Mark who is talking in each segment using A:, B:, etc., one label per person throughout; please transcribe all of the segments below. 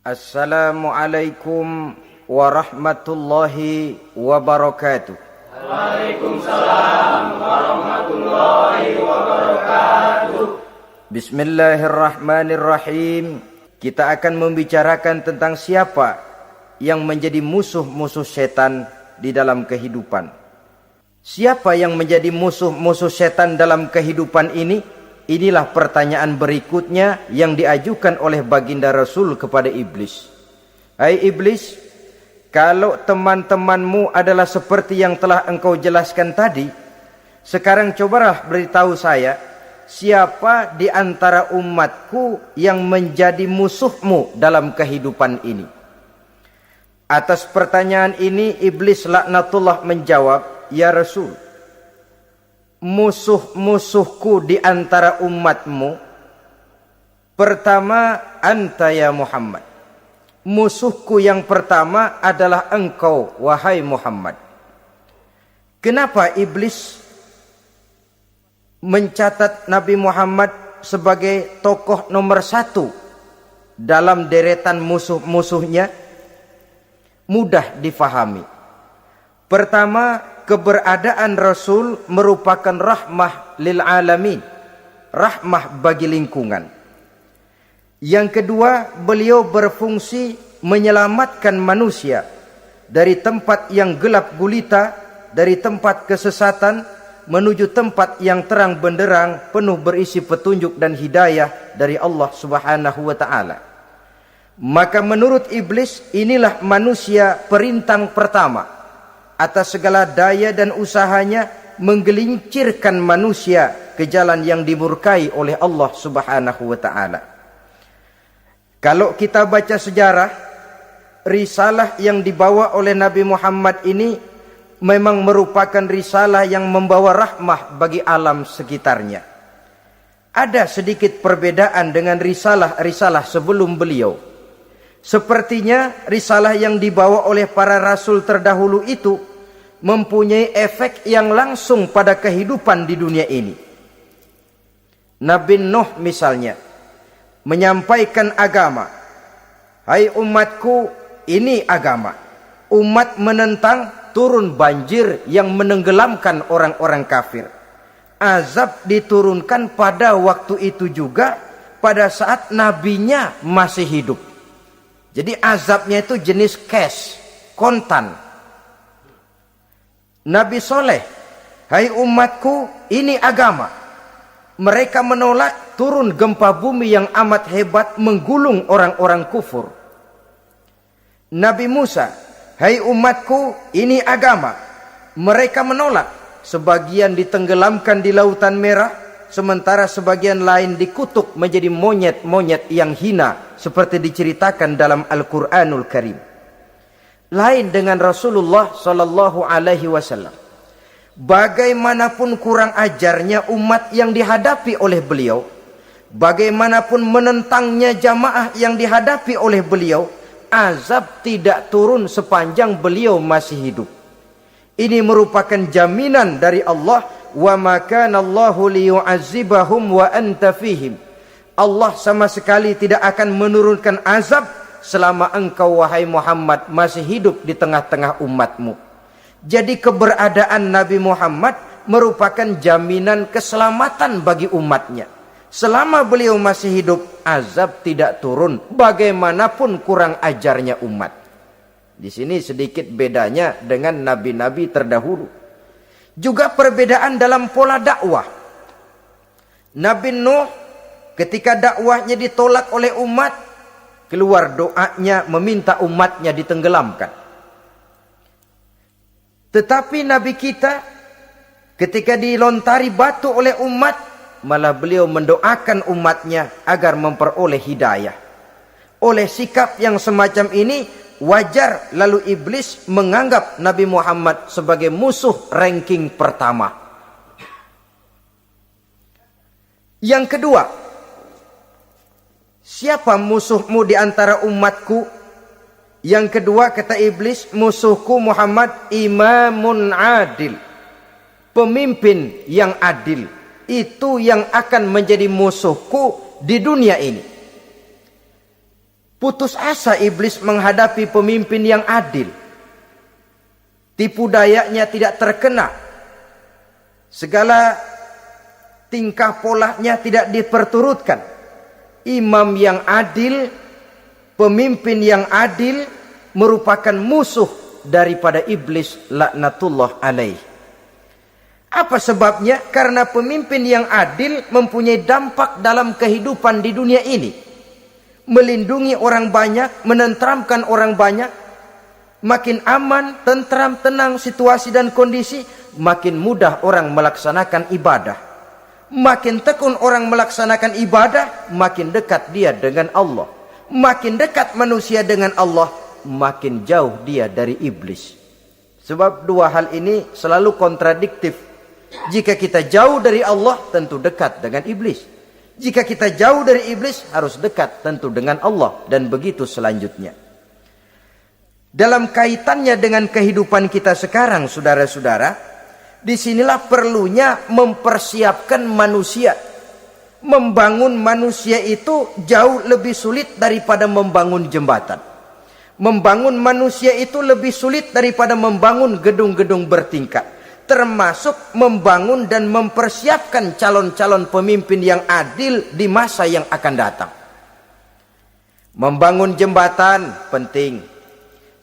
A: Assalamualaikum warahmatullahi wabarakatuh.
B: Waalaikumsalam warahmatullahi wabarakatuh.
A: Bismillahirrahmanirrahim. Kita akan membicarakan tentang siapa yang menjadi musuh-musuh setan di dalam kehidupan. Siapa yang menjadi musuh-musuh setan dalam kehidupan ini? Inilah pertanyaan berikutnya yang diajukan oleh baginda Rasul kepada iblis. Hai iblis, kalau teman-temanmu adalah seperti yang telah engkau jelaskan tadi, sekarang cobalah beritahu saya, siapa di antara umatku yang menjadi musuhmu dalam kehidupan ini? Atas pertanyaan ini iblis laknatullah menjawab, ya Rasul, musuh-musuhku di antara umatmu, pertama anta ya Muhammad. Musuhku yang pertama adalah engkau wahai Muhammad. Kenapa iblis mencatat Nabi Muhammad sebagai tokoh nomor satu dalam deretan musuh-musuhnya? Mudah difahami. Pertama, keberadaan Rasul merupakan rahmah lil alamin, rahmah bagi lingkungan. Yang kedua, beliau berfungsi menyelamatkan manusia dari tempat yang gelap gulita, dari tempat kesesatan menuju tempat yang terang benderang, penuh berisi petunjuk dan hidayah dari Allah Subhanahu wa taala. Maka menurut iblis, inilah manusia perintang pertama atas segala daya dan usahanya menggelincirkan manusia ke jalan yang dimurkai oleh Allah Subhanahu wa taala. Kalau kita baca sejarah, risalah yang dibawa oleh Nabi Muhammad ini memang merupakan risalah yang membawa rahmah bagi alam sekitarnya. Ada sedikit perbedaan dengan risalah-risalah sebelum beliau. Sepertinya risalah yang dibawa oleh para rasul terdahulu itu mempunyai efek yang langsung pada kehidupan di dunia ini. Nabi Nuh misalnya menyampaikan agama. Hai umatku, ini agama. Umat menentang, turun banjir yang menenggelamkan orang-orang kafir. Azab diturunkan pada waktu itu juga, pada saat nabinya masih hidup. Jadi azabnya itu jenis cash, kontan. Nabi Soleh, hai umatku, ini agama. Mereka menolak, turun gempa bumi yang amat hebat menggulung orang-orang kufur. Nabi Musa, hai umatku, ini agama. Mereka menolak, sebagian ditenggelamkan di Lautan Merah, sementara sebagian lain dikutuk menjadi monyet-monyet yang hina, seperti diceritakan dalam Al-Quranul Karim. Lain dengan Rasulullah Sallallahu Alaihi Wasallam. Bagaimanapun kurang ajarnya umat yang dihadapi oleh beliau, bagaimanapun menentangnya jamaah yang dihadapi oleh beliau, azab tidak turun sepanjang beliau masih hidup. Ini merupakan jaminan dari Allah, wa ma kana Allahu liyu'azzibahum wa anta fihim. Allah sama sekali tidak akan menurunkan azab selama engkau wahai Muhammad masih hidup di tengah-tengah umatmu. Jadi keberadaan Nabi Muhammad merupakan jaminan keselamatan bagi umatnya. Selama beliau masih hidup, azab tidak turun bagaimanapun kurang ajarnya umat. Di sini sedikit bedanya dengan nabi-nabi terdahulu. Juga perbedaan dalam pola dakwah. Nabi Nuh ketika dakwahnya ditolak oleh umat, keluar doanya meminta umatnya ditenggelamkan. Tetapi Nabi kita ketika dilontari batu oleh umat, malah beliau mendoakan umatnya agar memperoleh hidayah. Oleh sikap yang semacam ini, wajar lalu iblis menganggap Nabi Muhammad sebagai musuh ranking pertama. Yang kedua, siapa musuhmu di antara umatku? Yang kedua kata iblis, musuhku Muhammad imamun adil, pemimpin yang adil. Itu yang akan menjadi musuhku di dunia ini. Putus asa iblis menghadapi pemimpin yang adil. Tipu dayanya tidak terkena. Segala tingkah polanya tidak diperturutkan. Imam yang adil, pemimpin yang adil merupakan musuh daripada iblis laknatullah alaih. Apa sebabnya? Karena pemimpin yang adil mempunyai dampak dalam kehidupan di dunia ini. Melindungi orang banyak, menenteramkan orang banyak. Makin aman, tentram, tenang situasi dan kondisi, makin mudah orang melaksanakan ibadah. Makin tekun orang melaksanakan ibadah, makin dekat dia dengan Allah. Makin dekat manusia dengan Allah, makin jauh dia dari iblis. Sebab dua hal ini selalu kontradiktif. Jika kita jauh dari Allah, tentu dekat dengan iblis. Jika kita jauh dari iblis, harus dekat tentu dengan Allah. Dan begitu selanjutnya. Dalam kaitannya dengan kehidupan kita sekarang, saudara-saudara, disinilah perlunya mempersiapkan manusia. Membangun manusia itu jauh lebih sulit daripada membangun jembatan. Membangun manusia itu lebih sulit daripada membangun gedung-gedung bertingkat. Termasuk membangun dan mempersiapkan calon-calon pemimpin yang adil di masa yang akan datang. Membangun jembatan penting.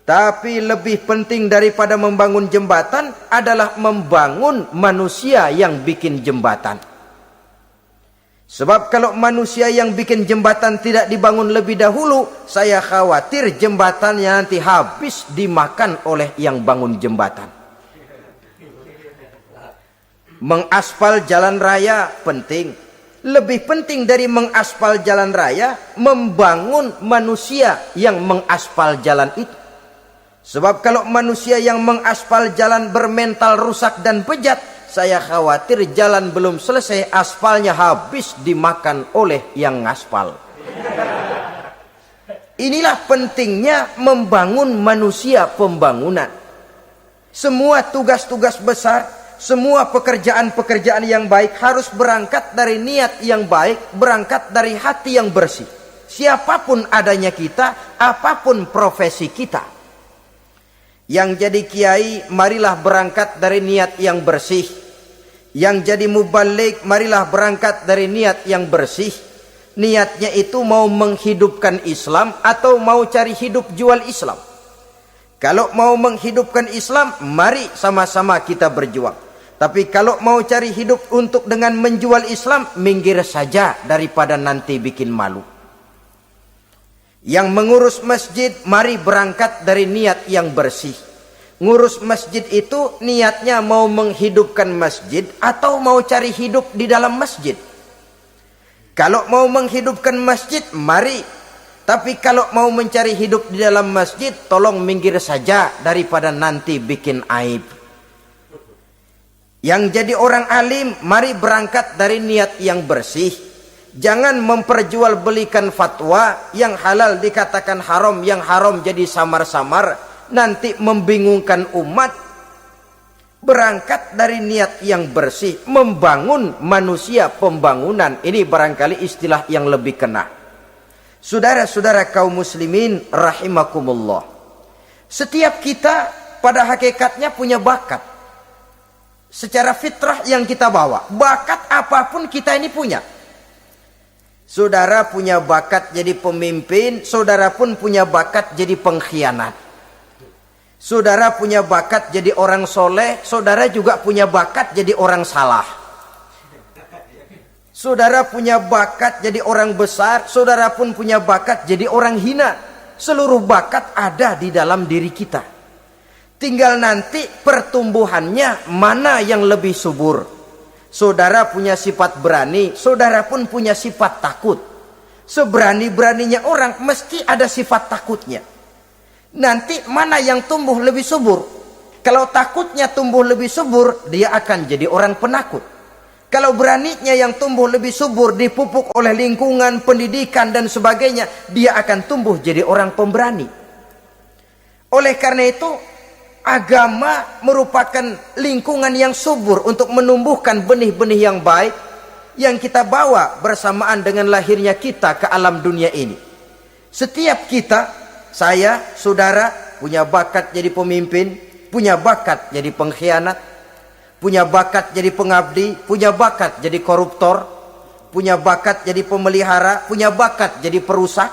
A: Tapi lebih penting daripada membangun jembatan adalah membangun manusia yang bikin jembatan. Sebab kalau manusia yang bikin jembatan tidak dibangun lebih dahulu, saya khawatir jembatannya nanti habis dimakan oleh yang bangun jembatan. Mengaspal jalan raya penting. Lebih penting dari mengaspal jalan raya, membangun manusia yang mengaspal jalan itu. Sebab kalau manusia yang mengaspal jalan bermental rusak dan bejat, saya khawatir jalan belum selesai, aspalnya habis dimakan oleh yang ngaspal. Inilah pentingnya membangun manusia pembangunan. Semua tugas-tugas besar, semua pekerjaan-pekerjaan yang baik harus berangkat dari niat yang baik, berangkat dari hati yang bersih. Siapapun adanya kita, apapun profesi kita. Yang jadi kiai, marilah berangkat dari niat yang bersih. Yang jadi mubalik, marilah berangkat dari niat yang bersih. Niatnya itu mau menghidupkan Islam atau mau cari hidup jual Islam. Kalau mau menghidupkan Islam, mari sama-sama kita berjuang. Tapi kalau mau cari hidup untuk dengan menjual Islam, minggir saja daripada nanti bikin malu. Yang mengurus masjid, mari berangkat dari niat yang bersih. Ngurus masjid itu niatnya mau menghidupkan masjid atau mau cari hidup di dalam masjid. Kalau mau menghidupkan masjid, mari. Tapi kalau mau mencari hidup di dalam masjid, tolong minggir saja daripada nanti bikin aib. Yang jadi orang alim, mari berangkat dari niat yang bersih. Jangan memperjualbelikan fatwa yang halal dikatakan haram, yang haram jadi samar-samar, nanti membingungkan umat. Berangkat dari niat yang bersih, membangun manusia pembangunan. Ini barangkali istilah yang lebih kena. Saudara-saudara kaum muslimin rahimakumullah. Setiap kita pada hakikatnya punya bakat. Secara fitrah yang kita bawa, bakat apapun kita ini punya. Saudara punya bakat jadi pemimpin, saudara pun punya bakat jadi pengkhianat. Saudara punya bakat jadi orang soleh, saudara juga punya bakat jadi orang salah. Saudara punya bakat jadi orang besar, saudara pun punya bakat jadi orang hina. Seluruh bakat ada di dalam diri kita. Tinggal nanti pertumbuhannya mana yang lebih subur. Saudara punya sifat berani, saudara pun punya sifat takut. Seberani-beraninya orang mesti ada sifat takutnya. Nanti mana yang tumbuh lebih subur? Kalau takutnya tumbuh lebih subur, dia akan jadi orang penakut. Kalau beraninya yang tumbuh lebih subur, dipupuk oleh lingkungan, pendidikan dan sebagainya, dia akan tumbuh jadi orang pemberani. Oleh karena itu, agama merupakan lingkungan yang subur untuk menumbuhkan benih-benih yang baik yang kita bawa bersamaan dengan lahirnya kita ke alam dunia ini. Setiap kita, saya, saudara, punya bakat jadi pemimpin, punya bakat jadi pengkhianat, punya bakat jadi pengabdi, punya bakat jadi koruptor, punya bakat jadi pemelihara, punya bakat jadi perusak.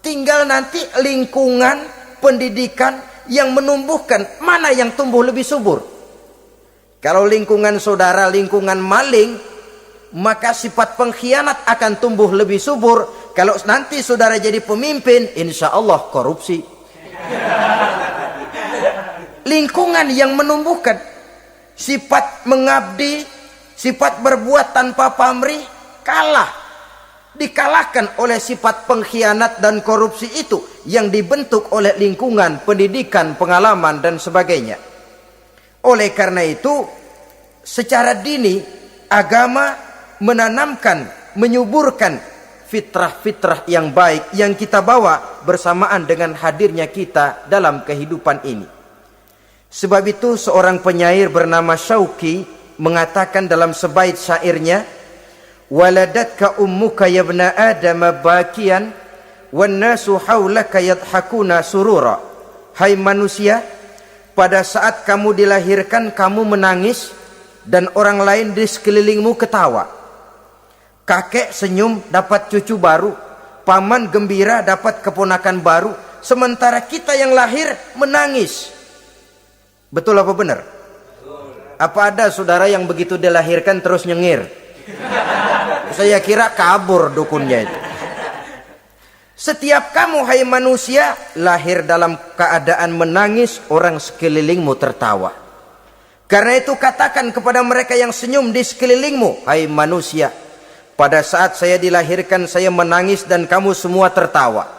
A: Tinggal nanti lingkungan pendidikan yang menumbuhkan mana yang tumbuh lebih subur. Kalau lingkungan saudara lingkungan maling, maka sifat pengkhianat akan tumbuh lebih subur. Kalau nanti saudara jadi pemimpin, insya Allah korupsi. Lingkungan yang menumbuhkan sifat mengabdi, sifat berbuat tanpa pamrih, dikalahkan oleh sifat pengkhianat dan korupsi itu yang dibentuk oleh lingkungan, pendidikan, pengalaman dan sebagainya. Oleh karena itu, secara dini agama menanamkan, menyuburkan fitrah-fitrah yang baik yang kita bawa bersamaan dengan hadirnya kita dalam kehidupan ini. Sebab itu seorang penyair bernama Syauqi mengatakan dalam sebaik syairnya, waladatka ummuka ya ibna adam bakian wan nasu haulaka yadhakuna surura. Hai manusia, pada saat kamu dilahirkan kamu menangis dan orang lain di sekelilingmu ketawa. Kakek senyum dapat cucu baru, paman gembira dapat keponakan baru, sementara kita yang lahir menangis. Betul apa benar? Apa ada saudara yang begitu dilahirkan terus nyengir? Saya kira kabur dukunnya itu. Setiap kamu hai manusia lahir dalam keadaan menangis, orang sekelilingmu tertawa. Karena itu katakan kepada mereka yang senyum di sekelilingmu, hai manusia, pada saat saya dilahirkan saya menangis dan kamu semua tertawa.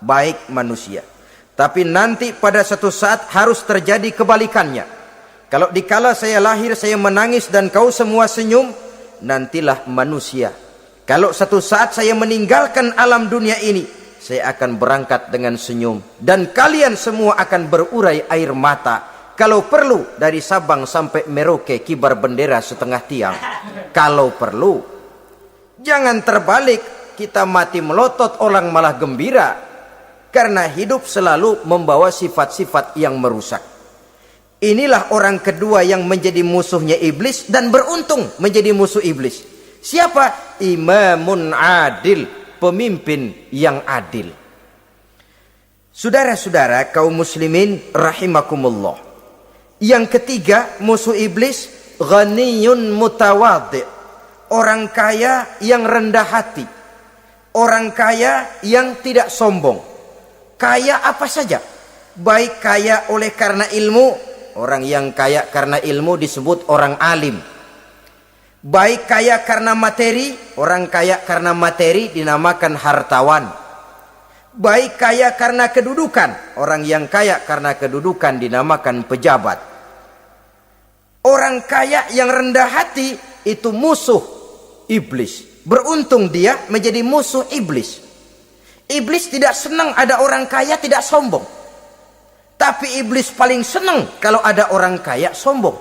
A: Baik manusia. Tapi nanti pada satu saat harus terjadi kebalikannya. Kalau dikala saya lahir saya menangis dan kau semua senyum, nantilah manusia. Kalau satu saat saya meninggalkan alam dunia ini, saya akan berangkat dengan senyum. Dan kalian semua akan berurai air mata. Kalau perlu dari Sabang sampai Merauke kibar bendera setengah tiang. Kalau perlu. Jangan terbalik, kita mati melotot orang malah gembira. Karena hidup selalu membawa sifat-sifat yang merusak. Inilah orang kedua yang menjadi musuhnya iblis dan beruntung menjadi musuh iblis. Siapa? Imamun adil, pemimpin yang adil. Saudara-saudara kaum muslimin rahimakumullah. Yang ketiga musuh iblis, ghaniyun mutawadhi, orang kaya yang rendah hati, orang kaya yang tidak sombong. Kaya apa saja, baik kaya oleh karena ilmu, orang yang kaya karena ilmu disebut orang alim. Baik kaya karena materi, orang kaya karena materi dinamakan hartawan. Baik kaya karena kedudukan, orang yang kaya karena kedudukan dinamakan pejabat. Orang kaya yang rendah hati itu musuh iblis. Beruntung dia menjadi musuh iblis. Iblis tidak senang ada orang kaya tidak sombong. Tapi iblis paling senang kalau ada orang kaya sombong.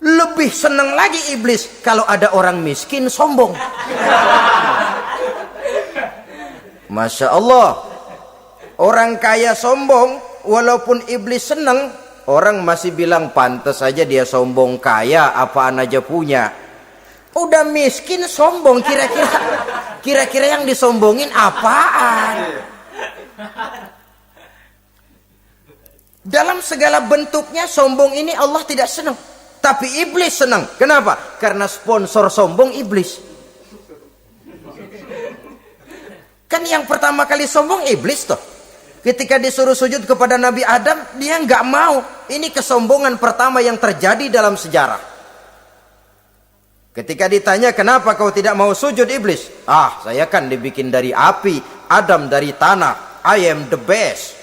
A: Lebih senang lagi iblis kalau ada orang miskin sombong. Masya Allah. Orang kaya sombong, walaupun iblis senang, orang masih bilang pantas saja dia sombong kaya, apaan aja punya. Udah miskin sombong, kira-kira yang disombongin apaan? Dalam segala bentuknya sombong ini Allah tidak senang, tapi iblis senang. Kenapa? Karena sponsor sombong iblis. Kan yang pertama kali sombong iblis toh. Ketika disuruh sujud kepada Nabi Adam, dia nggak mau. Ini kesombongan pertama yang terjadi dalam sejarah. Ketika ditanya kenapa kau tidak mau sujud iblis? Ah, saya kan dibikin dari api, Adam dari tanah. I am the best.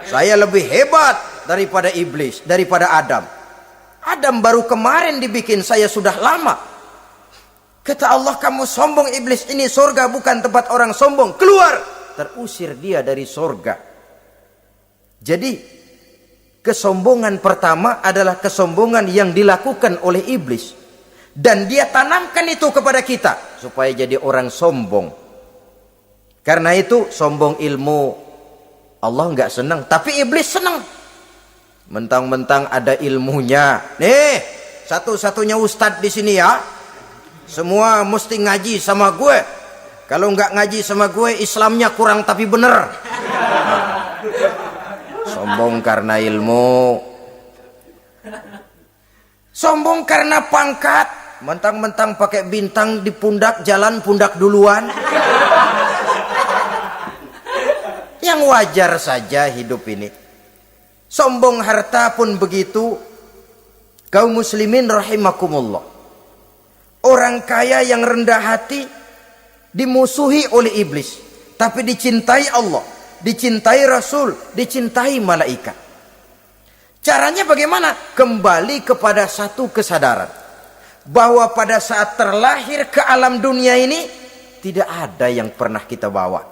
A: Saya lebih hebat daripada iblis, daripada Adam. Adam baru kemarin dibikin, saya sudah lama. Kata Allah, kamu sombong iblis, ini surga bukan tempat orang sombong. Keluar! Terusir dia dari surga. Jadi kesombongan pertama adalah kesombongan yang dilakukan oleh iblis. Dan dia tanamkan itu kepada kita supaya jadi orang sombong. Karena itu sombong ilmu Allah nggak senang, tapi iblis senang. Mentang-mentang ada ilmunya. Nih, satu-satunya ustadz di sini ya. Semua mesti ngaji sama gue. Kalau nggak ngaji sama gue, Islamnya kurang tapi bener. Sombong karena ilmu. Sombong karena pangkat. Mentang-mentang pakai bintang di pundak, jalan pundak duluan. Yang wajar saja hidup ini. Sombong harta pun begitu. Kaum muslimin rahimakumullah. Orang kaya yang rendah hati dimusuhi oleh iblis, tapi dicintai Allah, dicintai Rasul, dicintai malaikat. Caranya bagaimana? Kembali kepada satu kesadaran bahwa pada saat terlahir ke alam dunia ini tidak ada yang pernah kita bawa.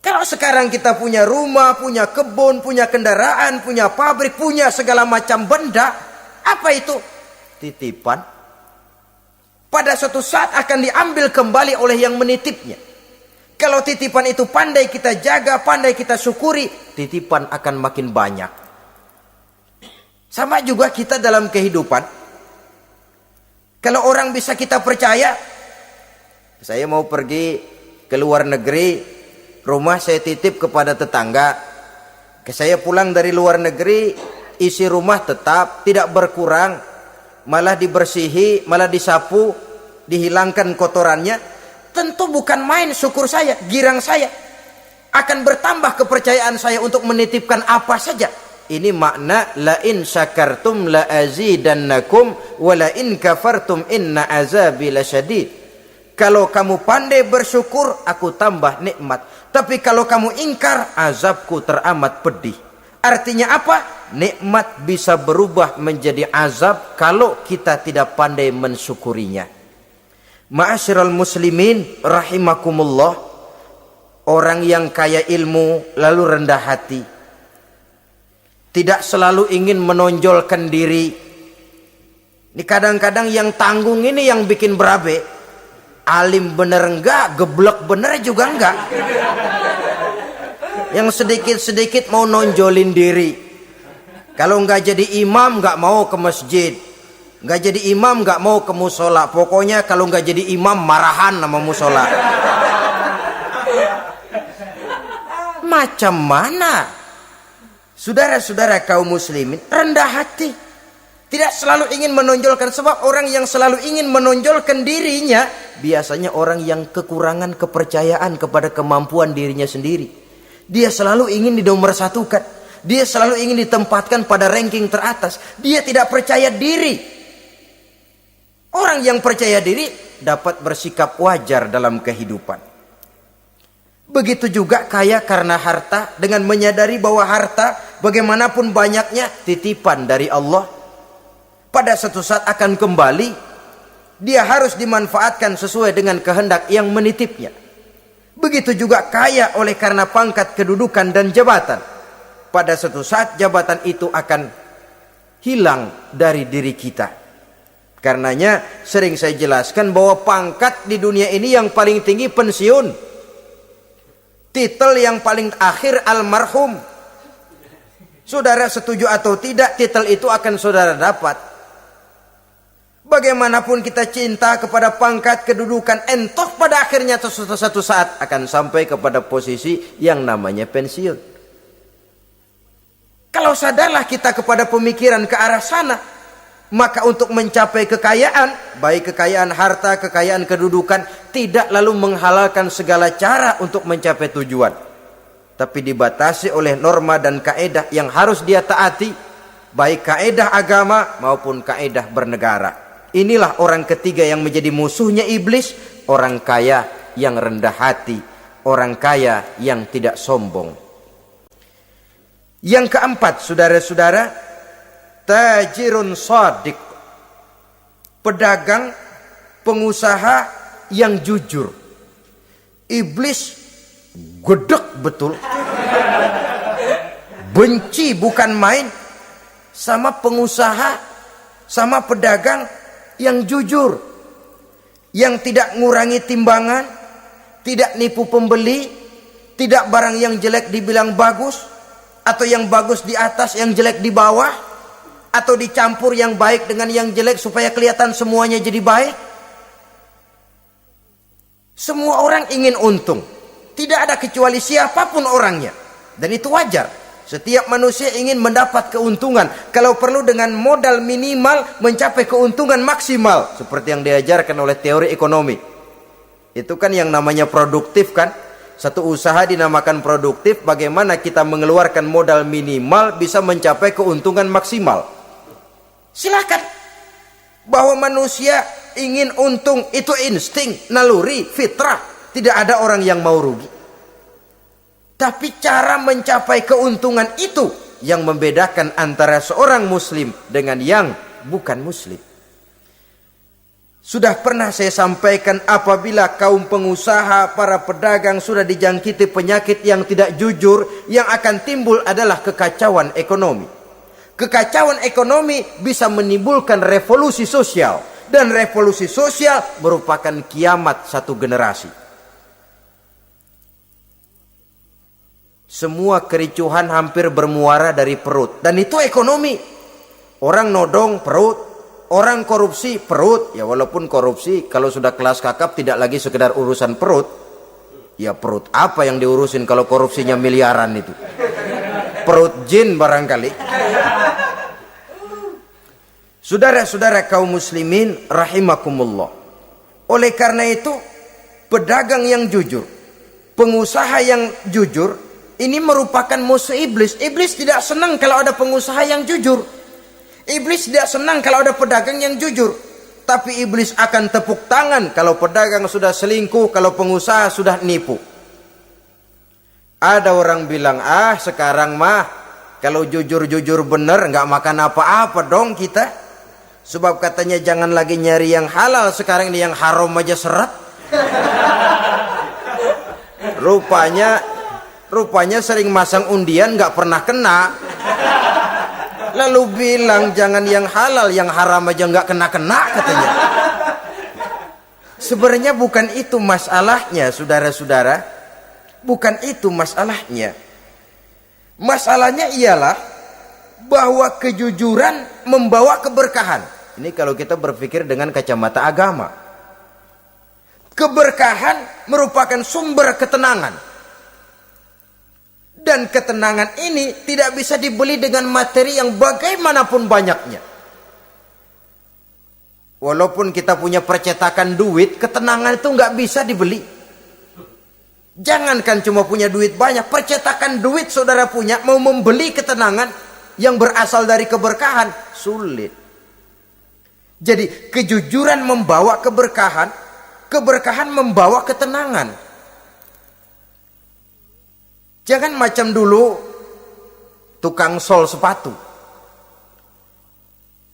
A: Kalau sekarang kita punya rumah, punya kebun, punya kendaraan, punya pabrik, punya segala macam benda, apa itu? Titipan. Pada suatu saat akan diambil kembali oleh yang menitipnya. Kalau titipan itu pandai kita jaga, pandai kita syukuri, titipan akan makin banyak. Sama juga kita dalam kehidupan. Kalau orang bisa kita percaya, saya mau pergi ke luar negeri, rumah saya titip kepada tetangga. Saya pulang dari luar negeri, isi rumah tetap tidak berkurang, malah dibersihi, malah disapu, dihilangkan kotorannya. Tentu bukan main syukur saya, girang saya. Akan bertambah kepercayaan saya untuk menitipkan apa saja. Ini makna la in syakartum la azidannakum wa la in kafartum inna azabi lasyadid. Kalau kamu pandai bersyukur, aku tambah nikmat. Tapi kalau kamu ingkar, azabku teramat pedih. Artinya apa? Nikmat bisa berubah menjadi azab kalau kita tidak pandai mensyukurinya. Ma'asyiral muslimin rahimakumullah, orang yang kaya ilmu lalu rendah hati, tidak selalu ingin menonjolkan diri. Ini kadang-kadang yang tanggung ini yang bikin berabe. Alim bener enggak, geblek bener juga enggak. Yang sedikit-sedikit mau nonjolin diri. Kalau enggak jadi imam enggak mau ke masjid. Enggak jadi imam enggak mau ke musola. Pokoknya kalau enggak jadi imam marahan sama musola. Macam mana? Saudara-saudara kaum muslimin, rendah hati. Tidak selalu ingin menonjolkan, sebab orang yang selalu ingin menonjolkan dirinya biasanya orang yang kekurangan kepercayaan kepada kemampuan dirinya sendiri. Dia selalu ingin dinomorsatukan. Dia selalu ingin ditempatkan pada ranking teratas. Dia tidak percaya diri. Orang yang percaya diri dapat bersikap wajar dalam kehidupan. Begitu juga kaya karena harta, dengan menyadari bahwa harta bagaimanapun banyaknya titipan dari Allah. Pada suatu saat akan kembali, dia harus dimanfaatkan sesuai dengan kehendak yang menitipnya. Begitu juga kaya oleh karena pangkat, kedudukan dan jabatan. Pada suatu saat jabatan itu akan hilang dari diri kita. Karenanya sering saya jelaskan bahwa pangkat di dunia ini yang paling tinggi pensiun. Titel yang paling akhir almarhum. Saudara setuju atau tidak, titel itu akan saudara dapat. Bagaimanapun kita cinta kepada pangkat, kedudukan, entah pada akhirnya satu saat akan sampai kepada posisi yang namanya pensiun. Kalau sadarlah kita kepada pemikiran ke arah sana, maka untuk mencapai kekayaan, baik kekayaan harta, kekayaan kedudukan, tidak lalu menghalalkan segala cara untuk mencapai tujuan, tapi dibatasi oleh norma dan kaedah yang harus dia taati, baik kaedah agama maupun kaedah bernegara. Inilah orang ketiga yang menjadi musuhnya iblis, orang kaya yang rendah hati, orang kaya yang tidak sombong. Yang keempat, saudara-saudara, tajirun shadiq, pedagang, pengusaha yang jujur. Iblis gedek betul, benci bukan main sama pengusaha, sama pedagang yang jujur, yang tidak ngurangi timbangan, tidak nipu pembeli, tidak barang yang jelek dibilang bagus, atau yang bagus di atas, yang jelek di bawah, atau dicampur yang baik dengan yang jelek supaya kelihatan semuanya jadi baik. Semua orang ingin untung, tidak ada kecuali siapapun orangnya, dan itu wajar. Setiap manusia ingin mendapat keuntungan, kalau perlu dengan modal minimal mencapai keuntungan maksimal, seperti yang diajarkan oleh teori ekonomi. Itu kan yang namanya produktif kan. Satu usaha dinamakan produktif, bagaimana kita mengeluarkan modal minimal bisa mencapai keuntungan maksimal. Silakan. Bahwa manusia ingin untung itu insting, naluri, fitrah. Tidak ada orang yang mau rugi. Tapi cara mencapai keuntungan itu yang membedakan antara seorang muslim dengan yang bukan muslim. Sudah pernah saya sampaikan, apabila kaum pengusaha, para pedagang sudah dijangkiti penyakit yang tidak jujur, yang akan timbul adalah kekacauan ekonomi. Kekacauan ekonomi bisa menimbulkan revolusi sosial, dan revolusi sosial merupakan kiamat satu generasi. Semua kericuhan hampir bermuara dari perut, dan itu ekonomi. Orang nodong perut, orang korupsi perut. Ya walaupun korupsi kalau sudah kelas kakap tidak lagi sekedar urusan perut. Ya perut apa yang diurusin kalau korupsinya miliaran itu? Perut jin barangkali. Saudara-saudara kaum muslimin rahimakumullah. Oleh karena itu, pedagang yang jujur, pengusaha yang jujur, ini merupakan musuh iblis. Iblis tidak senang kalau ada pengusaha yang jujur. Iblis tidak senang kalau ada pedagang yang jujur. Tapi iblis akan tepuk tangan kalau pedagang sudah selingkuh, kalau pengusaha sudah nipu. Ada orang bilang, sekarang mah kalau jujur-jujur bener nggak makan apa-apa dong kita. Sebab katanya jangan lagi nyari yang halal, sekarang ini yang haram aja seret. Rupanya sering masang undian nggak pernah kena. Lalu bilang jangan yang halal, yang haram aja nggak kena-kena katanya. Sebenarnya bukan itu masalahnya, saudara-saudara. Bukan itu masalahnya. Masalahnya ialah bahwa kejujuran membawa keberkahan. Ini kalau kita berpikir dengan kacamata agama. Keberkahan merupakan sumber ketenangan. Dan ketenangan ini tidak bisa dibeli dengan materi yang bagaimanapun banyaknya. Walaupun kita punya percetakan duit, ketenangan itu nggak bisa dibeli. Jangankan cuma punya duit banyak, percetakan duit saudara punya, mau membeli ketenangan yang berasal dari keberkahan, sulit. Jadi kejujuran membawa keberkahan, keberkahan membawa ketenangan. Jangan macam dulu tukang sol sepatu.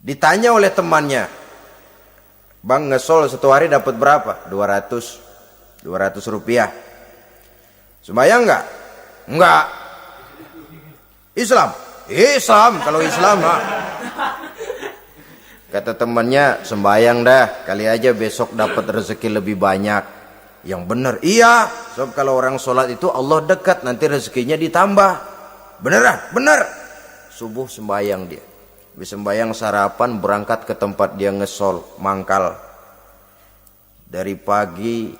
A: Ditanya oleh temannya, "Bang, ngesol satu hari dapat berapa?" 200 rupiah. Sembayang enggak? Enggak. Islam? Islam, kalau Islam mah. Kata temannya, sembayang dah, kali aja besok dapat rezeki lebih banyak. Yang benar, iya. Sebab kalau orang sholat itu Allah dekat, nanti rezekinya ditambah. Beneran? Bener. Subuh sembayang dia. Habis sembayang sarapan, berangkat ke tempat dia ngesol, mangkal. Dari pagi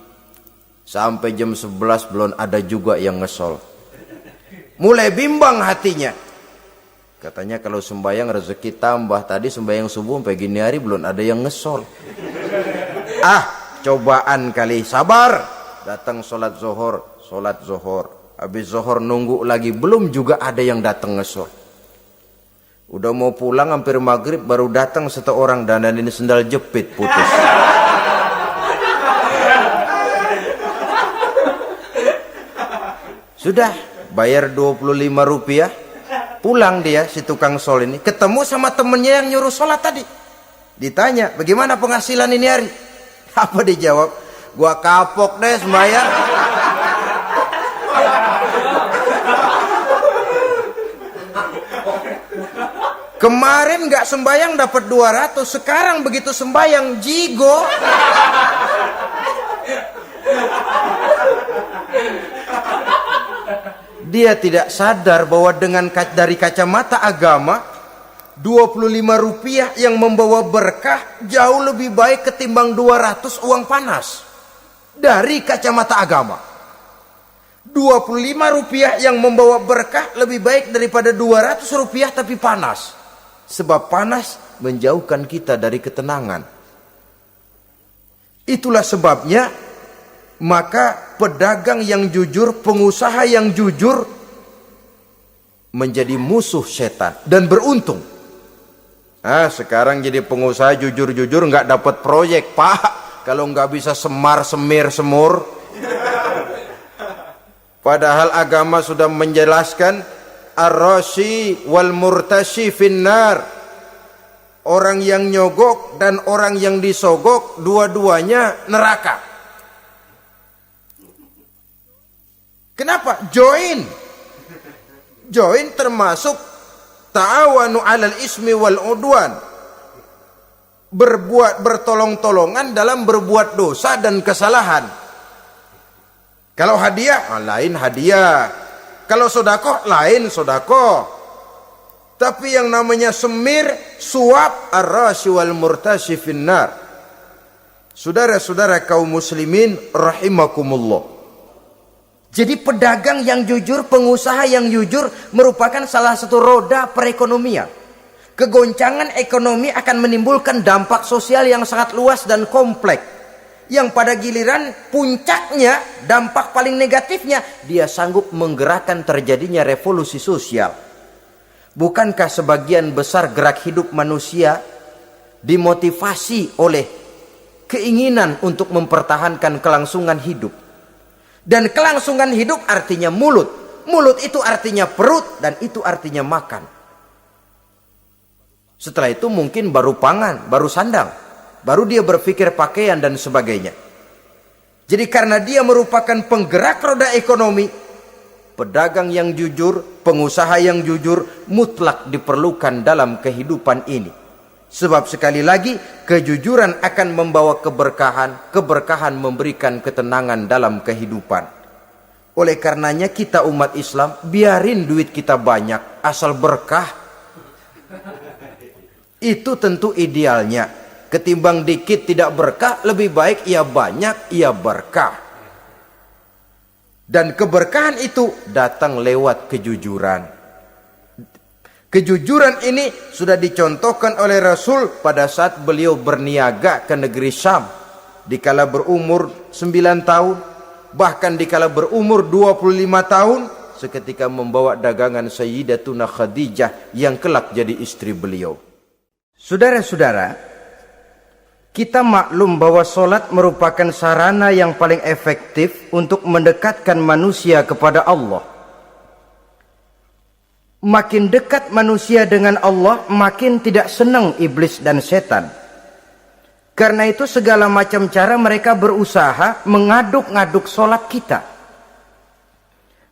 A: sampai jam 11 belum ada juga yang ngesol. Mulai bimbang hatinya. Katanya kalau sembayang rezeki tambah. Tadi sembayang subuh sampai gini hari belum ada yang ngesol. Cobaan kali, sabar. Datang sholat zohor. Habis zohor nunggu lagi, belum juga ada yang datang ngesol. Udah mau pulang hampir maghrib, baru datang satu orang, dan ini sendal jepit putus. Sudah bayar 25 rupiah, pulang dia si tukang sol ini, ketemu sama temennya yang nyuruh sholat tadi. Ditanya, bagaimana penghasilan ini hari? Apa dijawab? Gua kapok deh sembahyang. Kemarin nggak sembahyang dapat 200, sekarang begitu sembahyang jigo. Dia tidak sadar bahwa dari kacamata agama, 25 rupiah yang membawa berkah jauh lebih baik ketimbang 200 uang panas. Dari kacamata agama, 25 rupiah yang membawa berkah lebih baik daripada 200 rupiah tapi panas. Sebab panas menjauhkan kita dari ketenangan. Itulah sebabnya, maka pedagang yang jujur, pengusaha yang jujur menjadi musuh setan dan beruntung. Sekarang jadi pengusaha jujur-jujur nggak dapat proyek, Pak. Kalau nggak bisa semir semur. Padahal agama sudah menjelaskan ar-rashi wal murtashi finnar. Orang yang nyogok dan orang yang disogok dua-duanya neraka. Kenapa? Join termasuk ta'awanu 'alal ismi wal udwan. Bertolong-tolongan dalam berbuat dosa dan kesalahan. Kalau hadiah, lain hadiah. Kalau sedekah, lain sedekah. Tapi yang namanya semir, suap, ar-rashi wal murtashi finnar. Saudara-saudara kaum muslimin rahimakumullah. Jadi pedagang yang jujur, pengusaha yang jujur merupakan salah satu roda perekonomian. Kegoncangan ekonomi akan menimbulkan dampak sosial yang sangat luas dan kompleks. Yang pada giliran puncaknya, dampak paling negatifnya, dia sanggup menggerakkan terjadinya revolusi sosial. Bukankah sebagian besar gerak hidup manusia dimotivasi oleh keinginan untuk mempertahankan kelangsungan hidup? Dan kelangsungan hidup artinya mulut. Mulut itu artinya perut dan itu artinya makan. Setelah itu mungkin baru pangan, baru sandang. Baru dia berpikir pakaian dan sebagainya. Jadi karena dia merupakan penggerak roda ekonomi, pedagang yang jujur, pengusaha yang jujur mutlak diperlukan dalam kehidupan ini. Sebab sekali lagi, kejujuran akan membawa keberkahan, keberkahan memberikan ketenangan dalam kehidupan. Oleh karenanya kita umat Islam, biarin duit kita banyak, asal berkah. Itu tentu idealnya. Ketimbang dikit tidak berkah, lebih baik ia banyak, ia berkah. Dan keberkahan itu datang lewat kejujuran. Kejujuran ini sudah dicontohkan oleh Rasul pada saat beliau berniaga ke negeri Syam. Dikala berumur 9 tahun, bahkan dikala berumur 25 tahun, seketika membawa dagangan Sayyidatuna Khadijah yang kelak jadi istri beliau. Saudara-saudara, kita maklum bahwa solat merupakan sarana yang paling efektif untuk mendekatkan manusia kepada Allah. Makin dekat manusia dengan Allah, makin tidak senang iblis dan setan. Karena itu segala macam cara mereka berusaha mengaduk-ngaduk solat kita.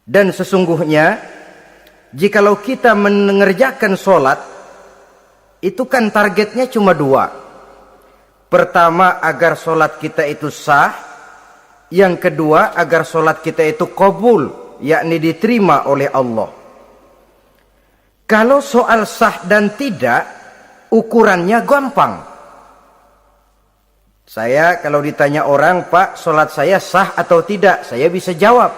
A: Dan sesungguhnya, jikalau kita mengerjakan solat, itu kan targetnya cuma 2. Pertama, agar solat kita itu sah. Yang kedua, agar solat kita itu qabul, yakni diterima oleh Allah. Kalau soal sah dan tidak, ukurannya gampang. Saya kalau ditanya orang, Pak, solat saya sah atau tidak? Saya bisa jawab.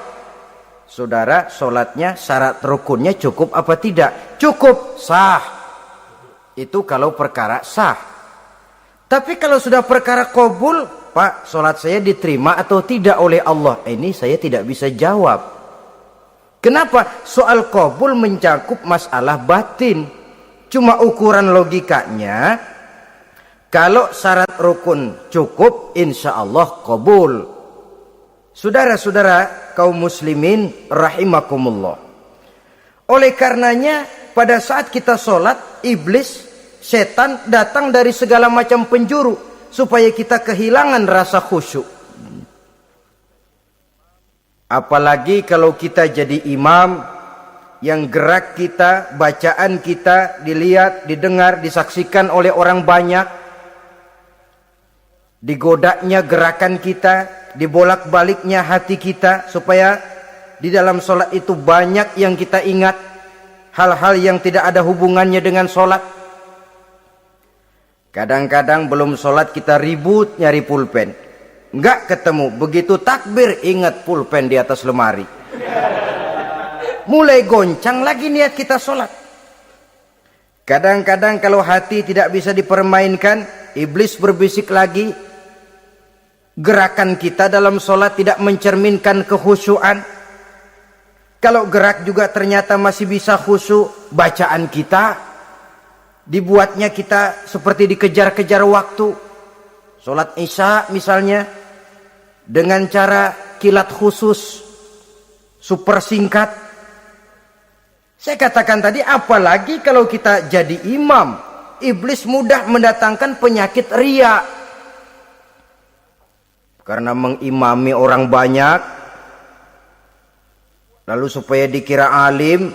A: Saudara, solatnya syarat rukunnya cukup apa tidak? Cukup, sah. Itu kalau perkara sah. Tapi kalau sudah perkara qabul, Pak, solat saya diterima atau tidak oleh Allah? Ini saya tidak bisa jawab. Kenapa? Soal qabul mencakup masalah batin. Cuma ukuran logikanya, kalau syarat rukun cukup, insya Allah qabul. Saudara-saudara kaum muslimin rahimakumullah. Oleh karenanya, pada saat kita solat, iblis, setan datang dari segala macam penjuru supaya kita kehilangan rasa khusyuk. Apalagi kalau kita jadi imam yang gerak kita, bacaan kita dilihat, didengar, disaksikan oleh orang banyak. Digodanya gerakan kita, dibolak-baliknya hati kita supaya Di dalam sholat itu banyak yang kita ingat, hal-hal yang tidak ada hubungannya dengan sholat. Kadang-kadang belum sholat kita ribut nyari pulpen, nggak ketemu. Begitu takbir ingat pulpen di atas lemari, mulai goncang lagi niat kita sholat. Kadang-kadang kalau hati tidak bisa dipermainkan, iblis berbisik lagi. Gerakan kita dalam sholat tidak mencerminkan kekhusyuan. Kalau gerak juga ternyata masih bisa khusyuk. Bacaan kita dibuatnya kita seperti dikejar-kejar waktu. Sholat isya misalnya dengan cara kilat khusus, super singkat. Saya katakan tadi, apalagi kalau kita jadi imam, iblis mudah mendatangkan penyakit riya. Karena mengimami orang banyak, lalu supaya dikira alim,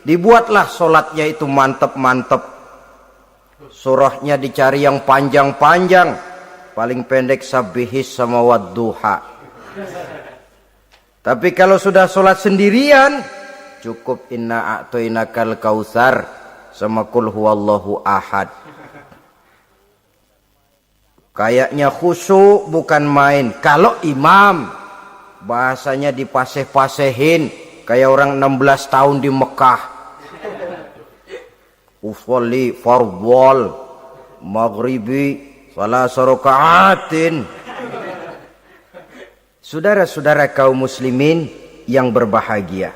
A: dibuatlah sholatnya itu mantep-mantep. Surahnya dicari yang panjang-panjang, paling pendek sabihis sama wadduha. Tapi kalau sudah sholat sendirian, cukup inna a'toinakal kautsar sama kul huwallahu ahad. Kayaknya khusyuk bukan main. Kalau imam bahasanya dipaseh-pasehin kayak orang 16 tahun di Mekah. Usolli fardhol maghribi salasa rakaatin. Saudara-saudara kaum muslimin yang berbahagia,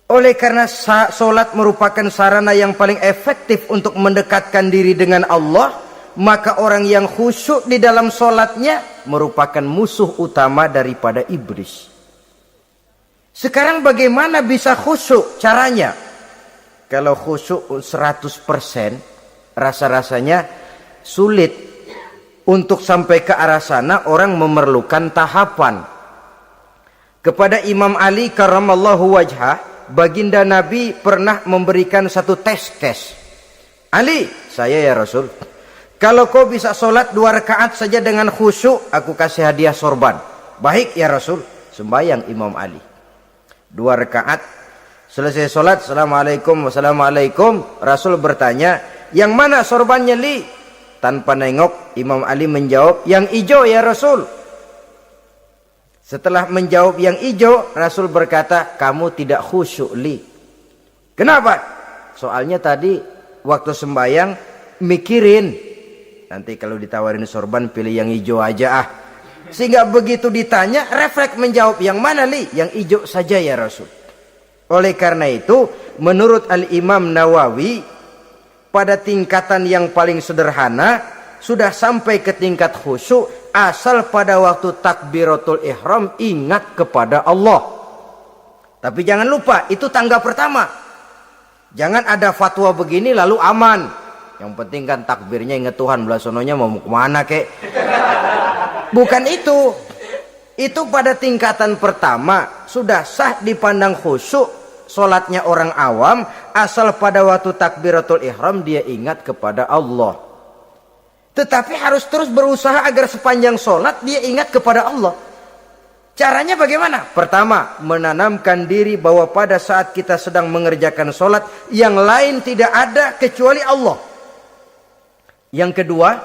A: oleh karena solat merupakan sarana yang paling efektif untuk mendekatkan diri dengan Allah, maka orang yang khusyuk di dalam solatnya merupakan musuh utama daripada iblis. Sekarang bagaimana bisa khusyuk caranya? Kalau khusyuk 100%, rasa-rasanya sulit. Untuk sampai ke arah sana orang memerlukan tahapan. Kepada Imam Ali karramallahu wajhah, baginda Nabi pernah memberikan satu tes. Ali, saya ya Rasul, kalau kau bisa sholat 2 rakaat saja dengan khusyuk, aku kasih hadiah sorban. Baik ya Rasul. Sembayang Imam Ali 2 rakaat, selesai sholat, assalamualaikum wassalamualaikum. Rasul bertanya, yang mana sorbannya Li? Tanpa nengok, Imam Ali menjawab, yang hijau ya Rasul. Setelah menjawab yang hijau, Rasul berkata, kamu tidak khusyuk Li. Kenapa? Soalnya tadi waktu sembayang mikirin, nanti kalau ditawarin sorban pilih yang hijau aja ah. Sehingga begitu ditanya, refleks menjawab, yang mana Li? Yang hijau saja ya Rasul. Oleh karena itu, menurut Al-Imam Nawawi, pada tingkatan yang paling sederhana, sudah sampai ke tingkat khusyuk, asal pada waktu takbiratul ihram ingat kepada Allah. Tapi jangan lupa, itu tangga pertama. Jangan ada fatwa begini lalu aman. Yang penting kan takbirnya ingat Tuhan, belasononya mau kemana kek. Bukan itu. Itu pada tingkatan pertama sudah sah dipandang khusyuk. Solatnya orang awam, asal pada waktu takbiratul ihram dia ingat kepada Allah. Tetapi harus terus berusaha agar sepanjang solat dia ingat kepada Allah. Caranya bagaimana? Pertama, menanamkan diri bahwa pada saat kita sedang mengerjakan solat, yang lain tidak ada kecuali Allah. Yang kedua,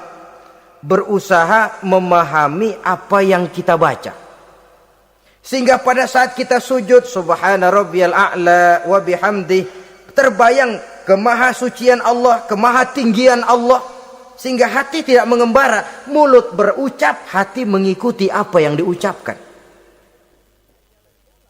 A: berusaha memahami apa yang kita baca. Sehingga pada saat kita sujud, subhana rabbiyal a'la wa bihamdi, terbayang kemahasucian Allah, kemahatinggian Allah. Sehingga hati tidak mengembara, mulut berucap, hati mengikuti apa yang diucapkan.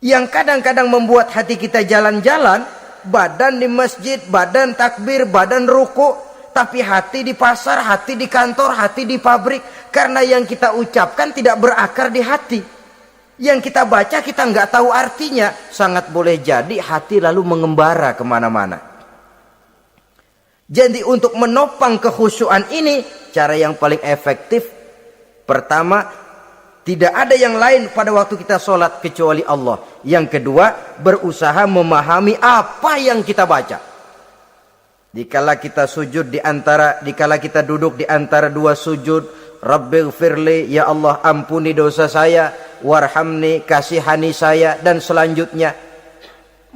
A: Yang kadang-kadang membuat hati kita jalan-jalan, badan di masjid, badan takbir, badan ruku, tapi hati di pasar, hati di kantor, hati di pabrik. Karena yang kita ucapkan tidak berakar di hati. Yang kita baca kita nggak tahu artinya. Sangat boleh jadi hati lalu mengembara kemana-mana. Jadi untuk menopang kekhusyuan ini, cara yang paling efektif, pertama, tidak ada yang lain pada waktu kita sholat kecuali Allah. Yang kedua, berusaha memahami apa yang kita baca. Dikala kita duduk di antara 2 sujud, Rabbighfirli, ya Allah ampuni dosa saya, warhamni, kasihani saya, dan selanjutnya.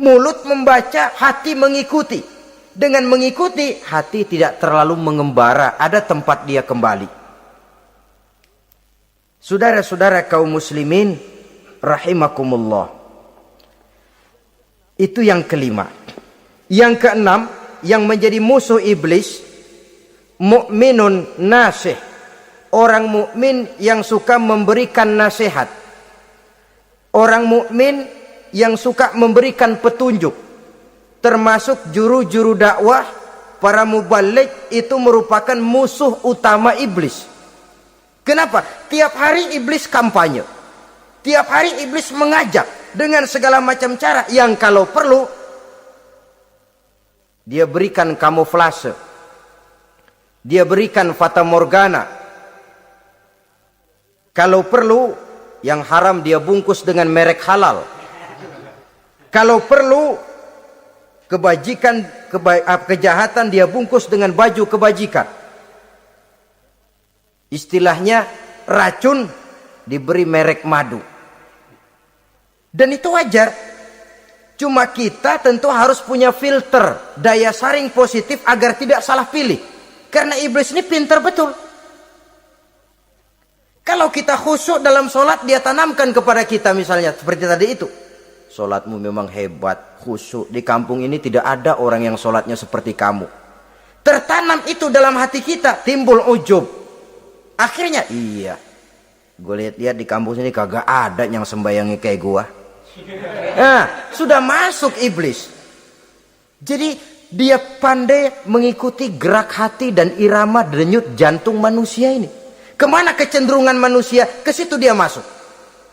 A: Mulut membaca, hati mengikuti. Dengan mengikuti, hati tidak terlalu mengembara, ada tempat dia kembali. Saudara-saudara kaum muslimin rahimakumullah. Itu yang kelima. Yang keenam, yang menjadi musuh iblis, mukminun nasih. Orang mukmin yang suka memberikan nasihat. Orang mukmin yang suka memberikan petunjuk. Termasuk juru-juru dakwah, para mubalik, itu merupakan musuh utama iblis. Kenapa? Tiap hari iblis kampanye. Tiap hari iblis mengajak dengan segala macam cara yang kalau perlu dia berikan kamuflase. Dia berikan fata morgana. Kalau perlu yang haram dia bungkus dengan merek halal. Kalau perlu kebajikan, kejahatan dia bungkus dengan baju kebajikan. Istilahnya racun diberi merek madu. Dan itu wajar. Cuma kita tentu harus punya filter, daya saring positif agar tidak salah pilih. Karena iblis ini pintar betul. Kalau kita khusyuk dalam sholat, dia tanamkan kepada kita misalnya seperti tadi itu. Sholatmu memang hebat, khusyuk. Di kampung ini tidak ada orang yang sholatnya seperti kamu. Tertanam itu dalam hati kita, timbul ujub. Akhirnya, iya, gue lihat-lihat di kampung sini kagak ada yang sembayangnya kayak gua. Nah, sudah masuk iblis. Jadi dia pandai mengikuti gerak hati dan irama denyut jantung manusia ini. Kemana kecenderungan manusia, ke situ dia masuk.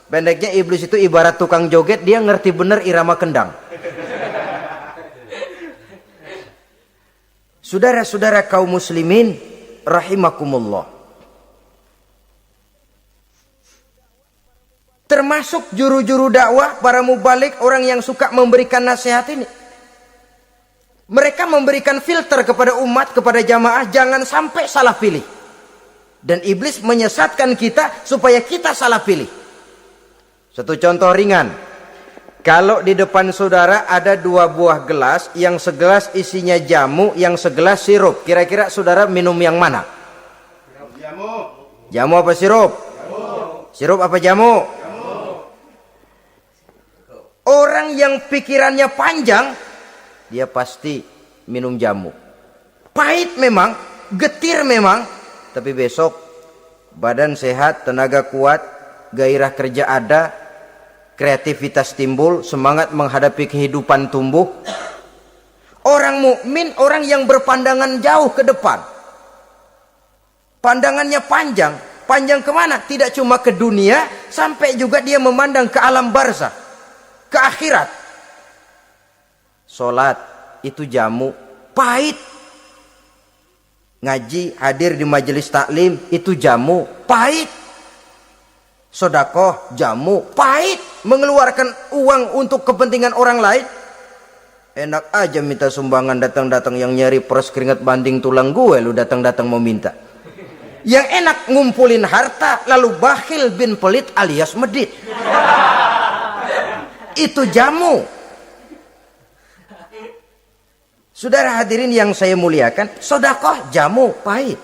A: Pendeknya iblis itu ibarat tukang joget, dia ngerti bener irama kendang. Saudara-saudara kaum muslimin rahimakumullah. Termasuk juru-juru dakwah, para mubalik, orang yang suka memberikan nasihat ini. Mereka memberikan filter kepada umat, kepada jamaah, jangan sampai salah pilih. Dan iblis menyesatkan kita supaya kita salah pilih. Satu contoh ringan. Kalau di depan saudara ada 2 buah gelas, yang segelas isinya jamu, yang segelas sirup. Kira-kira saudara minum yang mana?
B: Jamu.
A: Jamu apa sirup?
B: Jamu.
A: Sirup apa jamu? Orang yang pikirannya panjang, dia pasti minum jamu. Pahit memang, getir memang, tapi besok badan sehat, tenaga kuat, gairah kerja ada, kreativitas timbul, semangat menghadapi kehidupan tumbuh. Orang mukmin, orang yang berpandangan jauh ke depan. Pandangannya panjang. Panjang kemana? Tidak cuma ke dunia, sampai juga dia memandang ke alam barzakh, ke akhirat. Sholat itu jamu, pahit. Ngaji, hadir di majelis taklim itu jamu, pahit. Sedekah jamu, pahit. Mengeluarkan uang untuk kepentingan orang lain, enak aja minta sumbangan, datang-datang yang nyari peres keringat banding tulang gue, lu datang-datang mau minta. Yang enak ngumpulin harta lalu bakhil bin pelit alias medit. Itu jamu. Saudara hadirin yang saya muliakan, sedekah jamu pahit,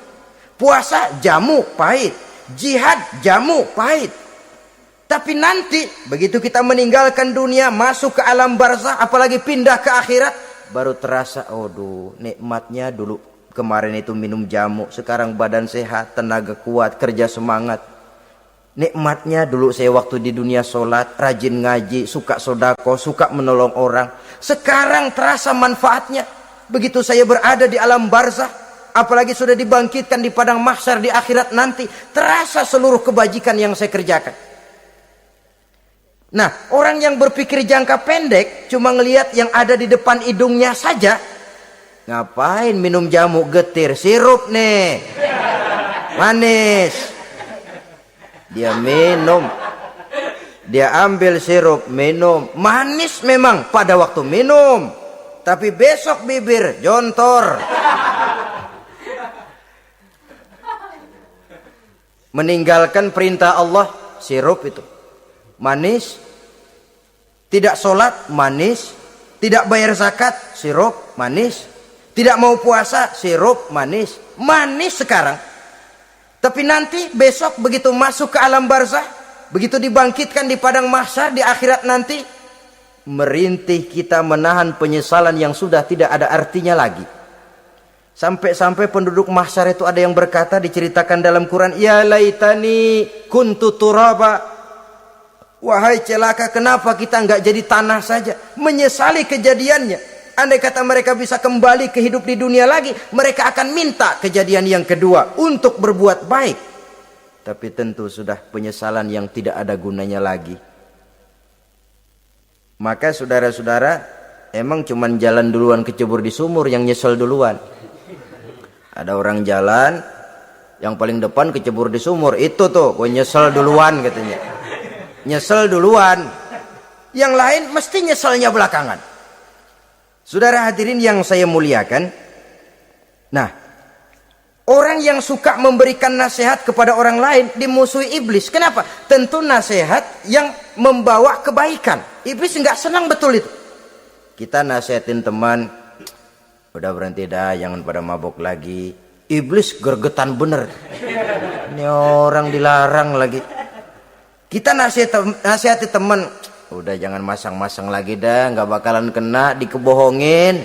A: puasa jamu pahit, jihad jamu pahit. Tapi nanti begitu kita meninggalkan dunia, masuk ke alam barzakh, apalagi pindah ke akhirat, baru terasa, aduh, nikmatnya dulu kemarin itu minum jamu, sekarang badan sehat, tenaga kuat, kerja semangat. Nikmatnya dulu saya waktu di dunia sholat, rajin ngaji, suka sodako, suka menolong orang. Sekarang terasa manfaatnya. Begitu saya berada di alam barzakh, apalagi sudah dibangkitkan di padang mahsyar di akhirat nanti, terasa seluruh kebajikan yang saya kerjakan. Nah, orang yang berpikir jangka pendek, cuma ngelihat yang ada di depan hidungnya saja, ngapain minum jamu getir, sirup nih, manis. Dia minum, dia ambil sirup, minum, manis memang pada waktu minum, tapi besok bibir jontor. Meninggalkan perintah Allah, sirup itu. manis. Tidak sholat, manis. Tidak bayar zakat, sirup, manis. Tidak mau puasa, sirup, manis. Manis sekarang. Tapi nanti besok begitu masuk ke alam barzah, begitu dibangkitkan di padang mahsyar di akhirat nanti, merintih kita menahan penyesalan yang sudah tidak ada artinya lagi. Sampai-sampai penduduk mahsyar itu ada yang berkata, diceritakan dalam Quran, ya laitani kuntu turaba, wahai celaka, kenapa kita enggak jadi tanah saja. Menyesali kejadiannya. Andai kata mereka bisa kembali ke hidup di dunia lagi, mereka akan minta kejadian yang kedua untuk berbuat baik. Tapi tentu sudah penyesalan yang tidak ada gunanya lagi. Maka saudara-saudara, emang cuman jalan duluan kecebur di sumur yang nyesel duluan. Ada orang jalan, yang paling depan kecebur di sumur, itu tuh gue nyesel duluan katanya. Nyesel duluan. Yang lain mesti nyeselnya belakangan. Saudara hadirin yang saya muliakan. Nah, orang yang suka memberikan nasihat kepada orang lain dimusuhi iblis. Kenapa? Tentu nasihat yang membawa kebaikan. Iblis nggak senang betul itu. Kita nasihatin teman, udah berhenti dah, jangan pada mabuk lagi. Iblis gergetan bener. Ini orang dilarang lagi. Kita nasihati teman, udah jangan masang-masang lagi dah, nggak bakalan kena, dikebohongin.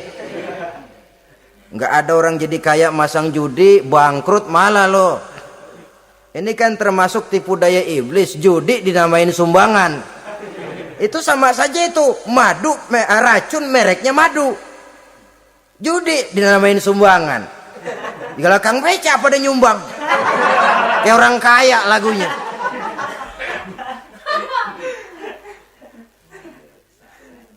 A: Nggak ada orang jadi kaya masang judi, bangkrut malah loh. Ini kan termasuk tipu daya iblis, judi dinamain sumbangan. Itu sama saja itu, madu, racun mereknya madu. Judi dinamain sumbangan. Kalau Kang Beca pada nyumbang. Kayak orang kaya lagunya.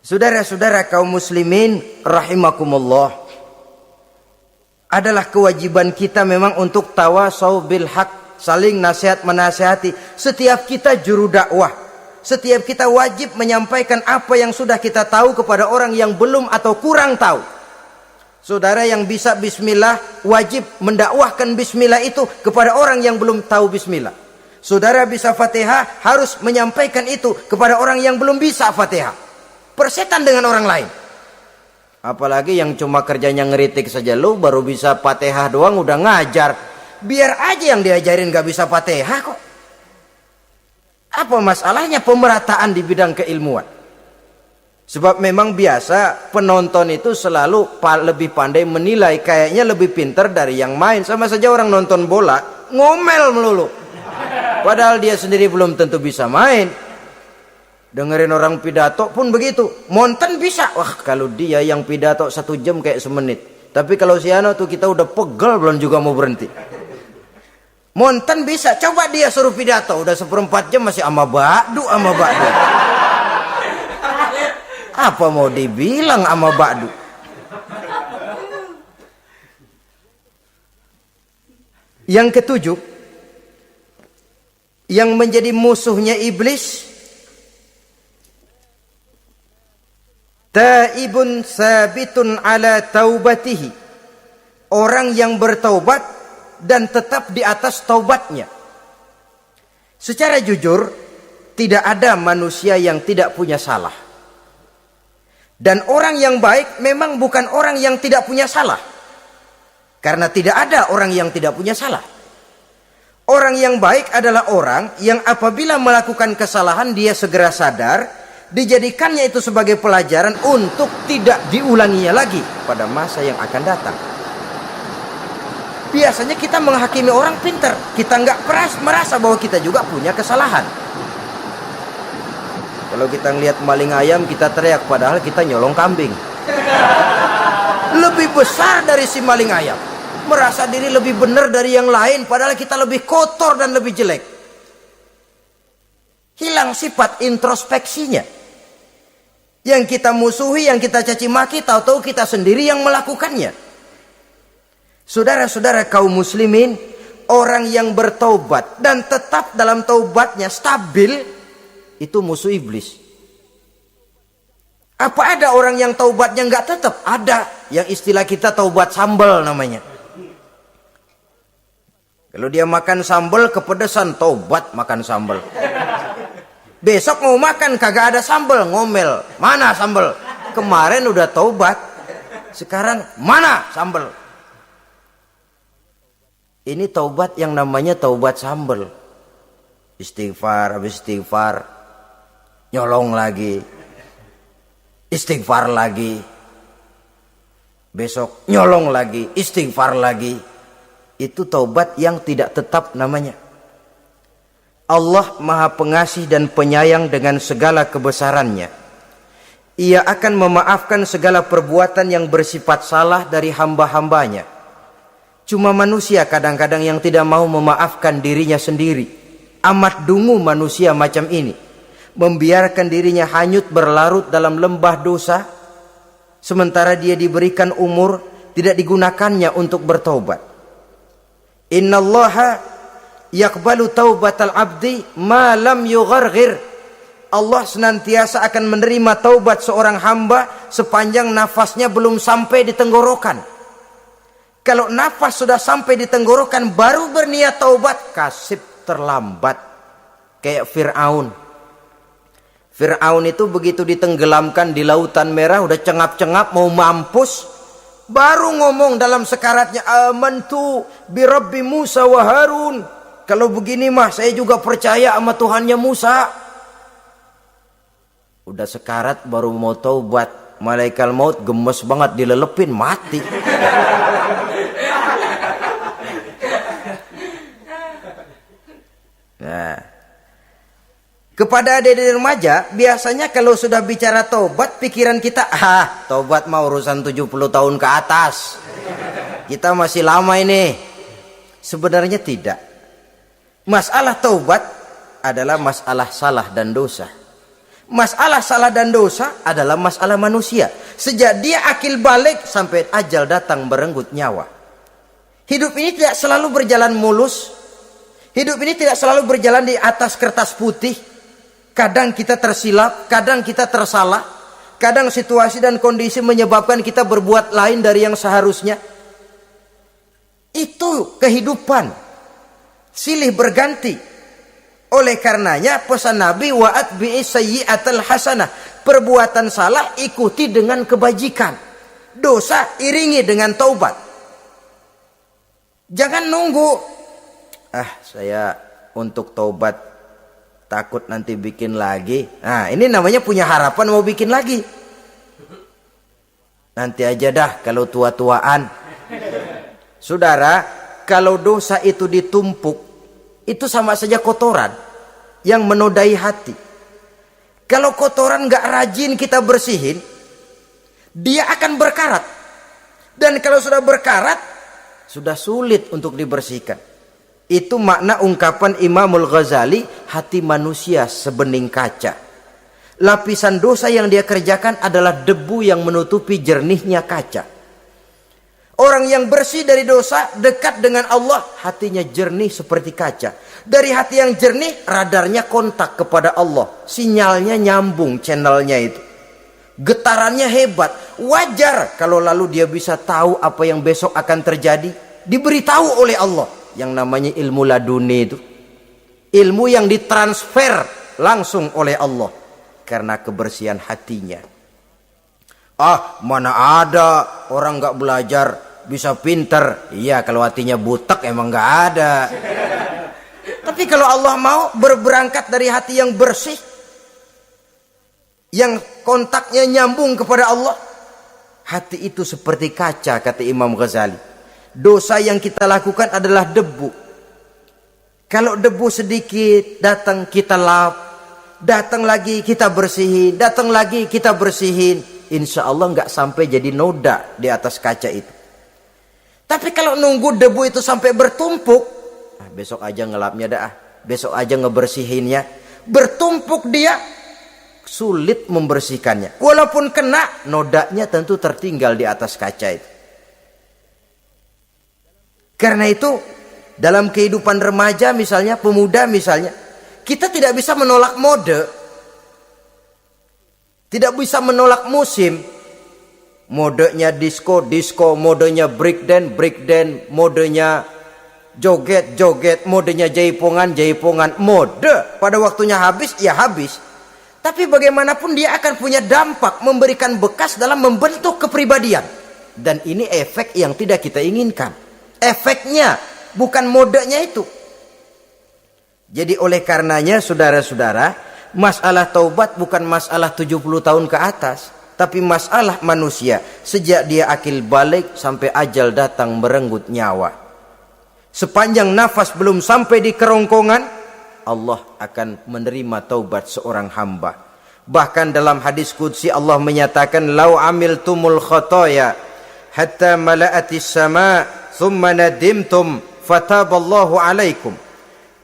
A: Saudara-saudara kaum muslimin rahimakumullah, adalah kewajiban kita memang untuk tawasau bil haq, saling nasihat menasihati. Setiap kita juru dakwah, setiap kita wajib menyampaikan apa yang sudah kita tahu kepada orang yang belum atau kurang tahu. Saudara yang bisa bismillah wajib mendakwahkan bismillah itu kepada orang yang belum tahu bismillah. Saudara bisa Fatihah harus menyampaikan itu kepada orang yang belum bisa Fatihah. Persetan dengan orang lain. Apalagi yang cuma kerjanya ngeritik saja, lu baru bisa Fatihah doang udah ngajar. Biar aja yang diajarin gak bisa Fatihah kok. Apa masalahnya pemerataan di bidang keilmuan? Sebab memang biasa penonton itu selalu lebih pandai menilai, kayaknya lebih pintar dari yang main. Sama saja orang nonton bola ngomel melulu, padahal dia sendiri belum tentu bisa main. Dengerin orang pidato pun begitu, monten bisa. Wah, kalau dia yang pidato 1 jam kayak semenit. Tapi kalau si Ano tuh kita udah pegel belum juga mau berhenti. Monten bisa, coba dia suruh pidato udah 1/4 jam masih ama ba'du. Apa mau dibilang ama ba'du? Yang ketujuh, yang menjadi musuhnya iblis, taibun sabitun ala taubatihi, orang yang bertaubat dan tetap di atas taubatnya. Secara jujur, tidak ada manusia yang tidak punya salah. Dan orang yang baik memang bukan orang yang tidak punya salah. Karena tidak ada orang yang tidak punya salah. Orang yang baik adalah orang yang apabila melakukan kesalahan dia segera sadar, dijadikannya itu sebagai pelajaran untuk tidak diulanginya lagi pada masa yang akan datang. Biasanya kita menghakimi orang pintar, kita nggak merasa bahwa kita juga punya kesalahan. Kalau kita ngelihat maling ayam kita teriak, padahal kita nyolong kambing. Lebih besar dari si maling ayam, merasa diri lebih benar dari yang lain, padahal kita lebih kotor dan lebih jelek. Hilang sifat introspeksinya. Yang kita musuhi, yang kita caci maki, tahu-tahu kita sendiri yang melakukannya. Saudara-saudara kaum muslimin, orang yang bertaubat dan tetap dalam taubatnya stabil, itu musuh iblis. Apa ada orang yang taubatnya nggak tetap? Ada, yang istilah kita taubat sambal namanya. Kalau dia makan sambal kepedesan, taubat makan sambal. Besok mau makan kagak ada sambal, ngomel. Mana sambal? Kemarin udah taubat. Sekarang mana sambal? Ini taubat yang namanya taubat sambal. Istighfar, habis istighfar nyolong lagi. Istighfar lagi. Besok nyolong lagi, istighfar lagi. Itu taubat yang tidak tetap namanya. Allah Maha Pengasih dan Penyayang dengan segala kebesarannya. Ia akan memaafkan segala perbuatan yang bersifat salah dari hamba-hambanya. Cuma manusia kadang-kadang yang tidak mau memaafkan dirinya sendiri. Amat dungu manusia macam ini. Membiarkan dirinya hanyut berlarut dalam lembah dosa. Sementara dia diberikan umur, tidak digunakannya untuk bertaubat. Innallaha yaqbalu taubatal abdi ma lam yugharghir. Allah senantiasa akan menerima taubat seorang hamba sepanjang nafasnya belum sampai di tenggorokan. Kalau nafas sudah sampai di tenggorokan baru berniat taubat, kasib terlambat. Kayak Fir'aun. Fir'aun itu begitu ditenggelamkan di lautan merah, udah cengap-cengap mau mampus, baru ngomong dalam sekaratnya, amantu bi Rabbi Musa wa Harun. Kalau begini mah saya juga percaya sama Tuhannya Musa. Udah sekarat baru mau taubat, malaikat maut gemes banget dilelepin, mati. Nah, kepada adik-adik remaja, biasanya kalau sudah bicara taubat, pikiran kita, taubat mau urusan 70 tahun ke atas. Kita masih lama ini. Sebenarnya tidak. Masalah taubat adalah masalah salah dan dosa. Masalah salah dan dosa adalah masalah manusia. Sejak dia akil balik sampai ajal datang merenggut nyawa. Hidup ini tidak selalu berjalan mulus. Hidup ini tidak selalu berjalan di atas kertas putih. Kadang kita tersilap, kadang kita tersalah, kadang situasi dan kondisi menyebabkan kita berbuat lain dari yang seharusnya. Itu kehidupan, silih berganti. Oleh karenanya pesan Nabi, wa'at bi'is sayyi'atal hasanah, perbuatan salah ikuti dengan kebajikan, dosa iringi dengan taubat. Jangan nunggu, saya untuk taubat takut nanti bikin lagi. Nah, ini namanya punya harapan mau bikin lagi. Nanti aja dah kalau tua-tuaan. Saudara, kalau dosa itu ditumpuk, itu sama saja kotoran yang menodai hati. Kalau kotoran gak rajin kita bersihin, dia akan berkarat. Dan kalau sudah berkarat, sudah sulit untuk dibersihkan. Itu makna ungkapan Imamul Ghazali, hati manusia sebening kaca. Lapisan dosa yang dia kerjakan adalah debu yang menutupi jernihnya kaca. Orang yang bersih dari dosa, dekat dengan Allah, hatinya jernih seperti kaca. Dari hati yang jernih, radarnya kontak kepada Allah. Sinyalnya nyambung channelnya itu. Getarannya hebat. Wajar kalau lalu dia bisa tahu apa yang besok akan terjadi. Diberitahu oleh Allah. Yang namanya ilmu laduni itu. Ilmu yang ditransfer langsung oleh Allah. Karena kebersihan hatinya. Mana ada orang gak belajar bisa pinter. Iya, kalau hatinya butek emang gak ada. Tapi kalau Allah mau berberangkat dari hati yang bersih, yang kontaknya nyambung kepada Allah, hati itu seperti kaca, kata Imam Ghazali. Dosa yang kita lakukan adalah debu. Kalau debu sedikit datang kita lap, datang lagi kita bersihin, datang lagi kita bersihin, insya Allah nggak sampai jadi noda di atas kaca itu. Tapi kalau nunggu debu itu sampai bertumpuk, besok aja ngelapnya dah, besok aja ngebersihinnya, bertumpuk dia, sulit membersihkannya. Walaupun kena, nodanya tentu tertinggal di atas kaca itu. Karena itu dalam kehidupan remaja misalnya, pemuda misalnya, kita tidak bisa menolak mode, tidak bisa menolak musim. Modenya disco, modenya breakdance, modenya joget-joget, modenya jaipongan, mode. Pada waktunya habis, ya habis. Tapi bagaimanapun dia akan punya dampak, memberikan bekas dalam membentuk kepribadian. Dan ini efek yang tidak kita inginkan. Efeknya, bukan modenya itu. Jadi oleh karenanya saudara-saudara, masalah taubat bukan masalah 70 tahun ke atas. Tapi masalah manusia sejak dia akil balik sampai ajal datang merenggut nyawa. Sepanjang nafas belum sampai di kerongkongan, Allah akan menerima taubat seorang hamba. Bahkan dalam hadis qudsi Allah menyatakan, "Lau amiltumul khotoya hatta mala'atis sama thumma nadimtum fataballahu alaikum."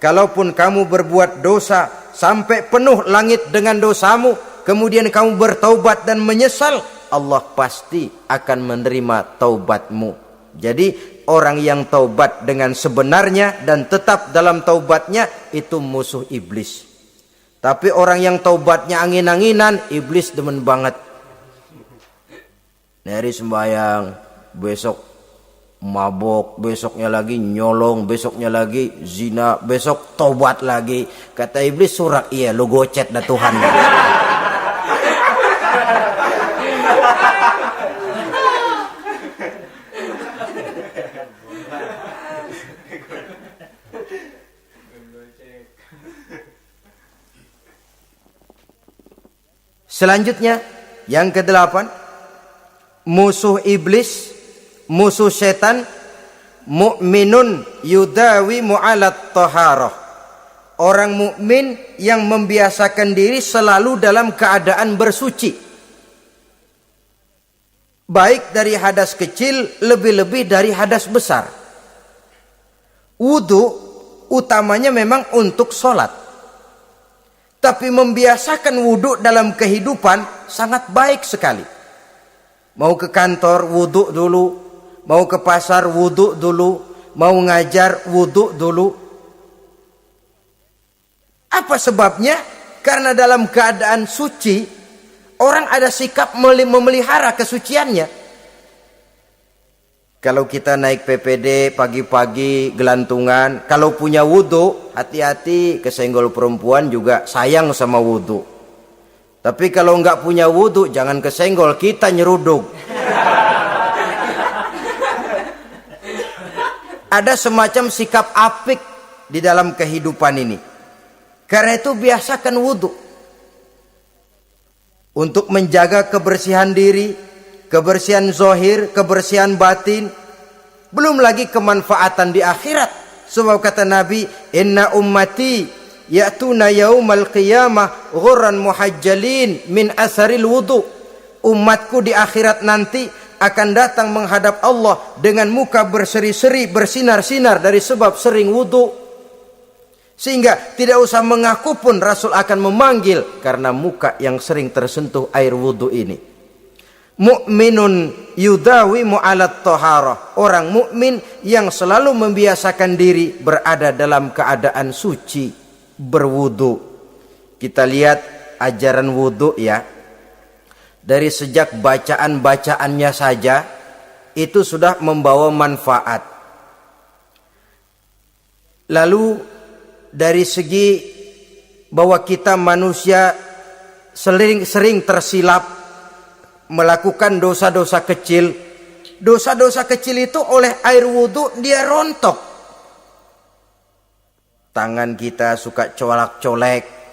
A: Kalaupun kamu berbuat dosa sampai penuh langit dengan dosamu, kemudian kamu bertaubat dan menyesal, Allah pasti akan menerima taubatmu. Jadi orang yang taubat dengan sebenarnya dan tetap dalam taubatnya itu musuh iblis. Tapi orang yang taubatnya angin-anginan, iblis demen banget. Hari sembahyang, besok mabok, besoknya lagi nyolong, besoknya lagi zina, besok taubat lagi. Kata iblis, surak, iya lu gocet dah Tuhan. Selanjutnya, yang ke-8, musuh iblis, musuh setan, mu'minun yudawi mu'alat taharah. Orang mukmin yang membiasakan diri selalu dalam keadaan bersuci. Baik dari hadas kecil, lebih-lebih dari hadas besar. Wudu utamanya memang untuk sholat. Tapi membiasakan wudhu dalam kehidupan sangat baik sekali. Mau ke kantor wudhu dulu, mau ke pasar wudhu dulu, mau ngajar wudhu dulu. Apa sebabnya? Karena dalam keadaan suci, orang ada sikap memelihara kesuciannya. Kalau kita naik PPD pagi-pagi gelantungan, kalau punya wudhu, hati-hati kesenggol perempuan juga sayang sama wudhu. Tapi kalau nggak punya wudhu, jangan kesenggol, kita nyeruduk. Ada semacam sikap apik di dalam kehidupan ini. Karena itu biasakan wudhu. Untuk menjaga kebersihan diri, kebersihan zohir, kebersihan batin, belum lagi kemanfaatan di akhirat. Sebab kata Nabi, "Inna ummati ya'tuna yaumal qiyamah ghurran muhajjalin min asaril wudu." Umatku di akhirat nanti akan datang menghadap Allah dengan muka berseri-seri, bersinar-sinar dari sebab sering wudu. Sehingga tidak usah mengaku pun Rasul akan memanggil karena muka yang sering tersentuh air wudu ini. Mu'minun yudawi mu'alat taharah. Orang mukmin yang selalu membiasakan diri berada dalam keadaan suci, berwudu. Kita lihat ajaran wudu ya. Dari sejak bacaan-bacaannya saja itu sudah membawa manfaat. Lalu dari segi bahwa kita manusia sering tersilap melakukan dosa-dosa kecil. Dosa-dosa kecil itu oleh air wudhu dia rontok. Tangan kita suka colak-colek.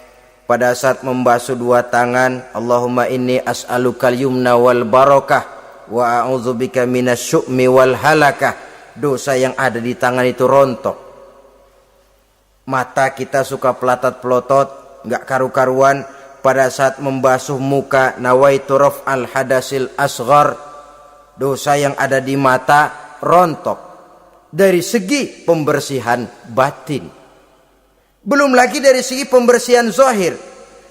A: Pada saat membasuh dua tangan, Allahumma inni as'alukal yumna wal barakah wa a'udzubika minasyu'mi wal halakah. Dosa yang ada di tangan itu rontok. Mata kita suka pelatat-pelotot, nggak karu-karuan. Pada saat membasuh muka, nawaitu raf'al hadasil asghar, dosa yang ada di mata rontok. Dari segi pembersihan batin, belum lagi dari segi pembersihan zahir.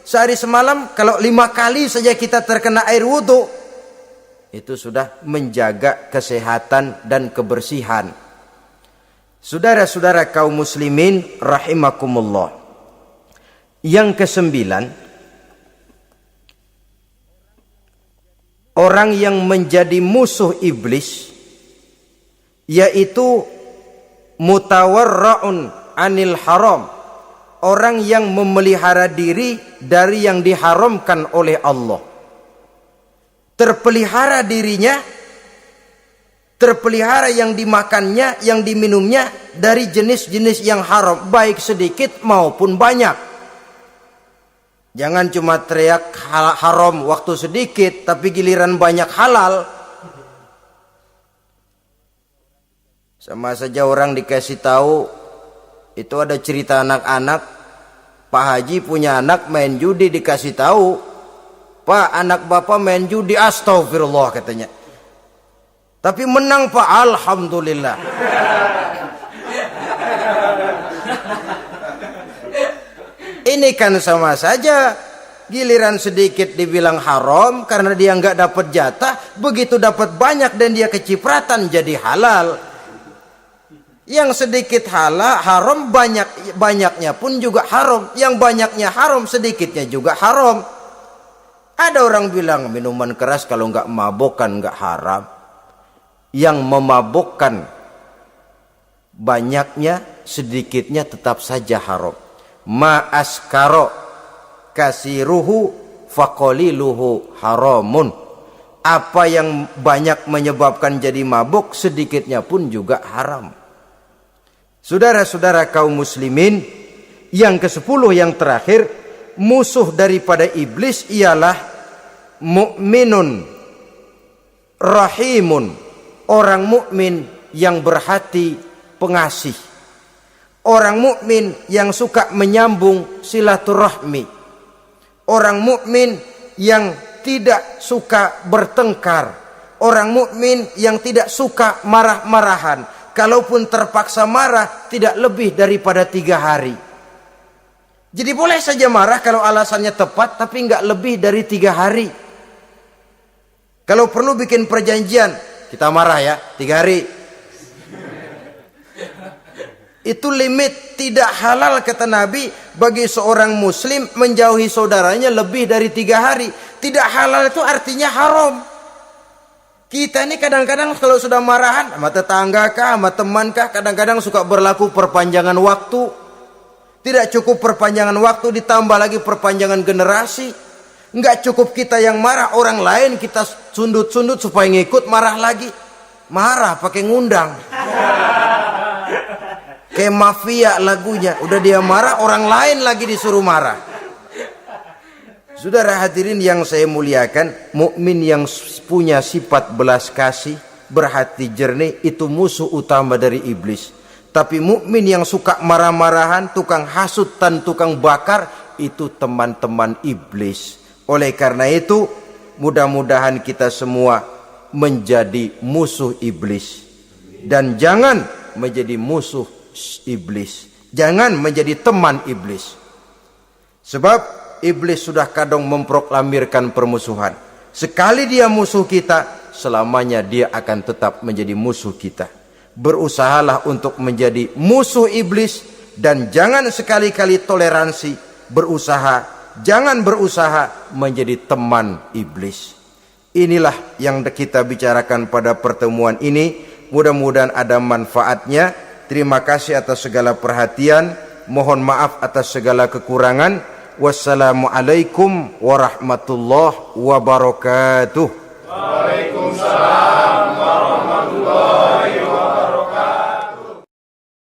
A: Sehari semalam kalau 5 kali saja kita terkena air wudu, itu sudah menjaga kesehatan dan kebersihan. Saudara-saudara kaum muslimin rahimakumullah. Yang ke-9, orang yang menjadi musuh iblis, yaitu mutawarra'un anil haram, orang yang memelihara diri dari yang diharamkan oleh Allah. Terpelihara dirinya, terpelihara yang dimakannya, yang diminumnya dari jenis-jenis yang haram, baik sedikit maupun banyak. Jangan cuma teriak haram waktu sedikit, tapi giliran banyak halal. Sama saja orang dikasih tahu, itu ada cerita anak-anak, Pak Haji punya anak main judi, dikasih tahu, Pak, anak bapak main judi, astagfirullah katanya. Tapi menang Pak, alhamdulillah. Ini kan sama saja, giliran sedikit dibilang haram karena dia nggak dapat jatah, begitu dapat banyak dan dia kecipratan jadi halal. Yang sedikit haram, banyaknya pun juga haram. Yang banyaknya haram, sedikitnya juga haram. Ada orang bilang minuman keras kalau nggak mabokkan nggak haram. Yang memabokkan banyaknya, sedikitnya tetap saja haram. Ma askaro kasiruhu faqaliluhu haramun. Apa yang banyak menyebabkan jadi mabuk, sedikitnya pun juga haram. Saudara-saudara kaum muslimin, yang ke-10 yang terakhir, musuh daripada iblis ialah mukminun rahimun, orang mukmin yang berhati pengasih, orang mukmin yang suka menyambung silaturahmi, orang mukmin yang tidak suka bertengkar, orang mukmin yang tidak suka marah-marahan. Kalaupun terpaksa marah, tidak lebih daripada 3 hari. Jadi boleh saja marah kalau alasannya tepat, tapi nggak lebih dari 3 hari. Kalau perlu bikin perjanjian, kita marah ya 3 hari. Itu limit, tidak halal kata Nabi bagi seorang muslim menjauhi saudaranya lebih dari 3 hari. Tidak halal itu artinya haram. Kita ini kadang-kadang kalau sudah marahan sama tetangga kah, sama teman kah, kadang-kadang suka berlaku perpanjangan waktu. Tidak cukup perpanjangan waktu, ditambah lagi perpanjangan generasi. Enggak cukup kita yang marah, orang lain kita sundut-sundut supaya ngikut marah lagi. Marah pakai ngundang. Kayak mafia lagunya, udah dia marah, orang lain lagi disuruh marah. Saudara hadirin yang saya muliakan, mukmin yang punya sifat belas kasih, berhati jernih, itu musuh utama dari iblis. Tapi mukmin yang suka marah-marahan, tukang hasut dan tukang bakar, itu teman-teman iblis. Oleh karena itu, mudah-mudahan kita semua menjadi musuh iblis. Dan jangan menjadi musuh iblis. Jangan menjadi teman iblis. Sebab iblis sudah kadang memproklamirkan permusuhan. Sekali dia musuh kita, selamanya dia akan tetap menjadi musuh kita. Berusahalah untuk menjadi musuh iblis, dan jangan sekali-kali toleransi. Jangan berusaha menjadi teman iblis. Inilah yang kita bicarakan pada pertemuan ini. Mudah-mudahan ada manfaatnya. Terima kasih atas segala perhatian. Mohon maaf atas segala kekurangan. Wassalamualaikum warahmatullahi wabarakatuh.
B: Waalaikumsalam.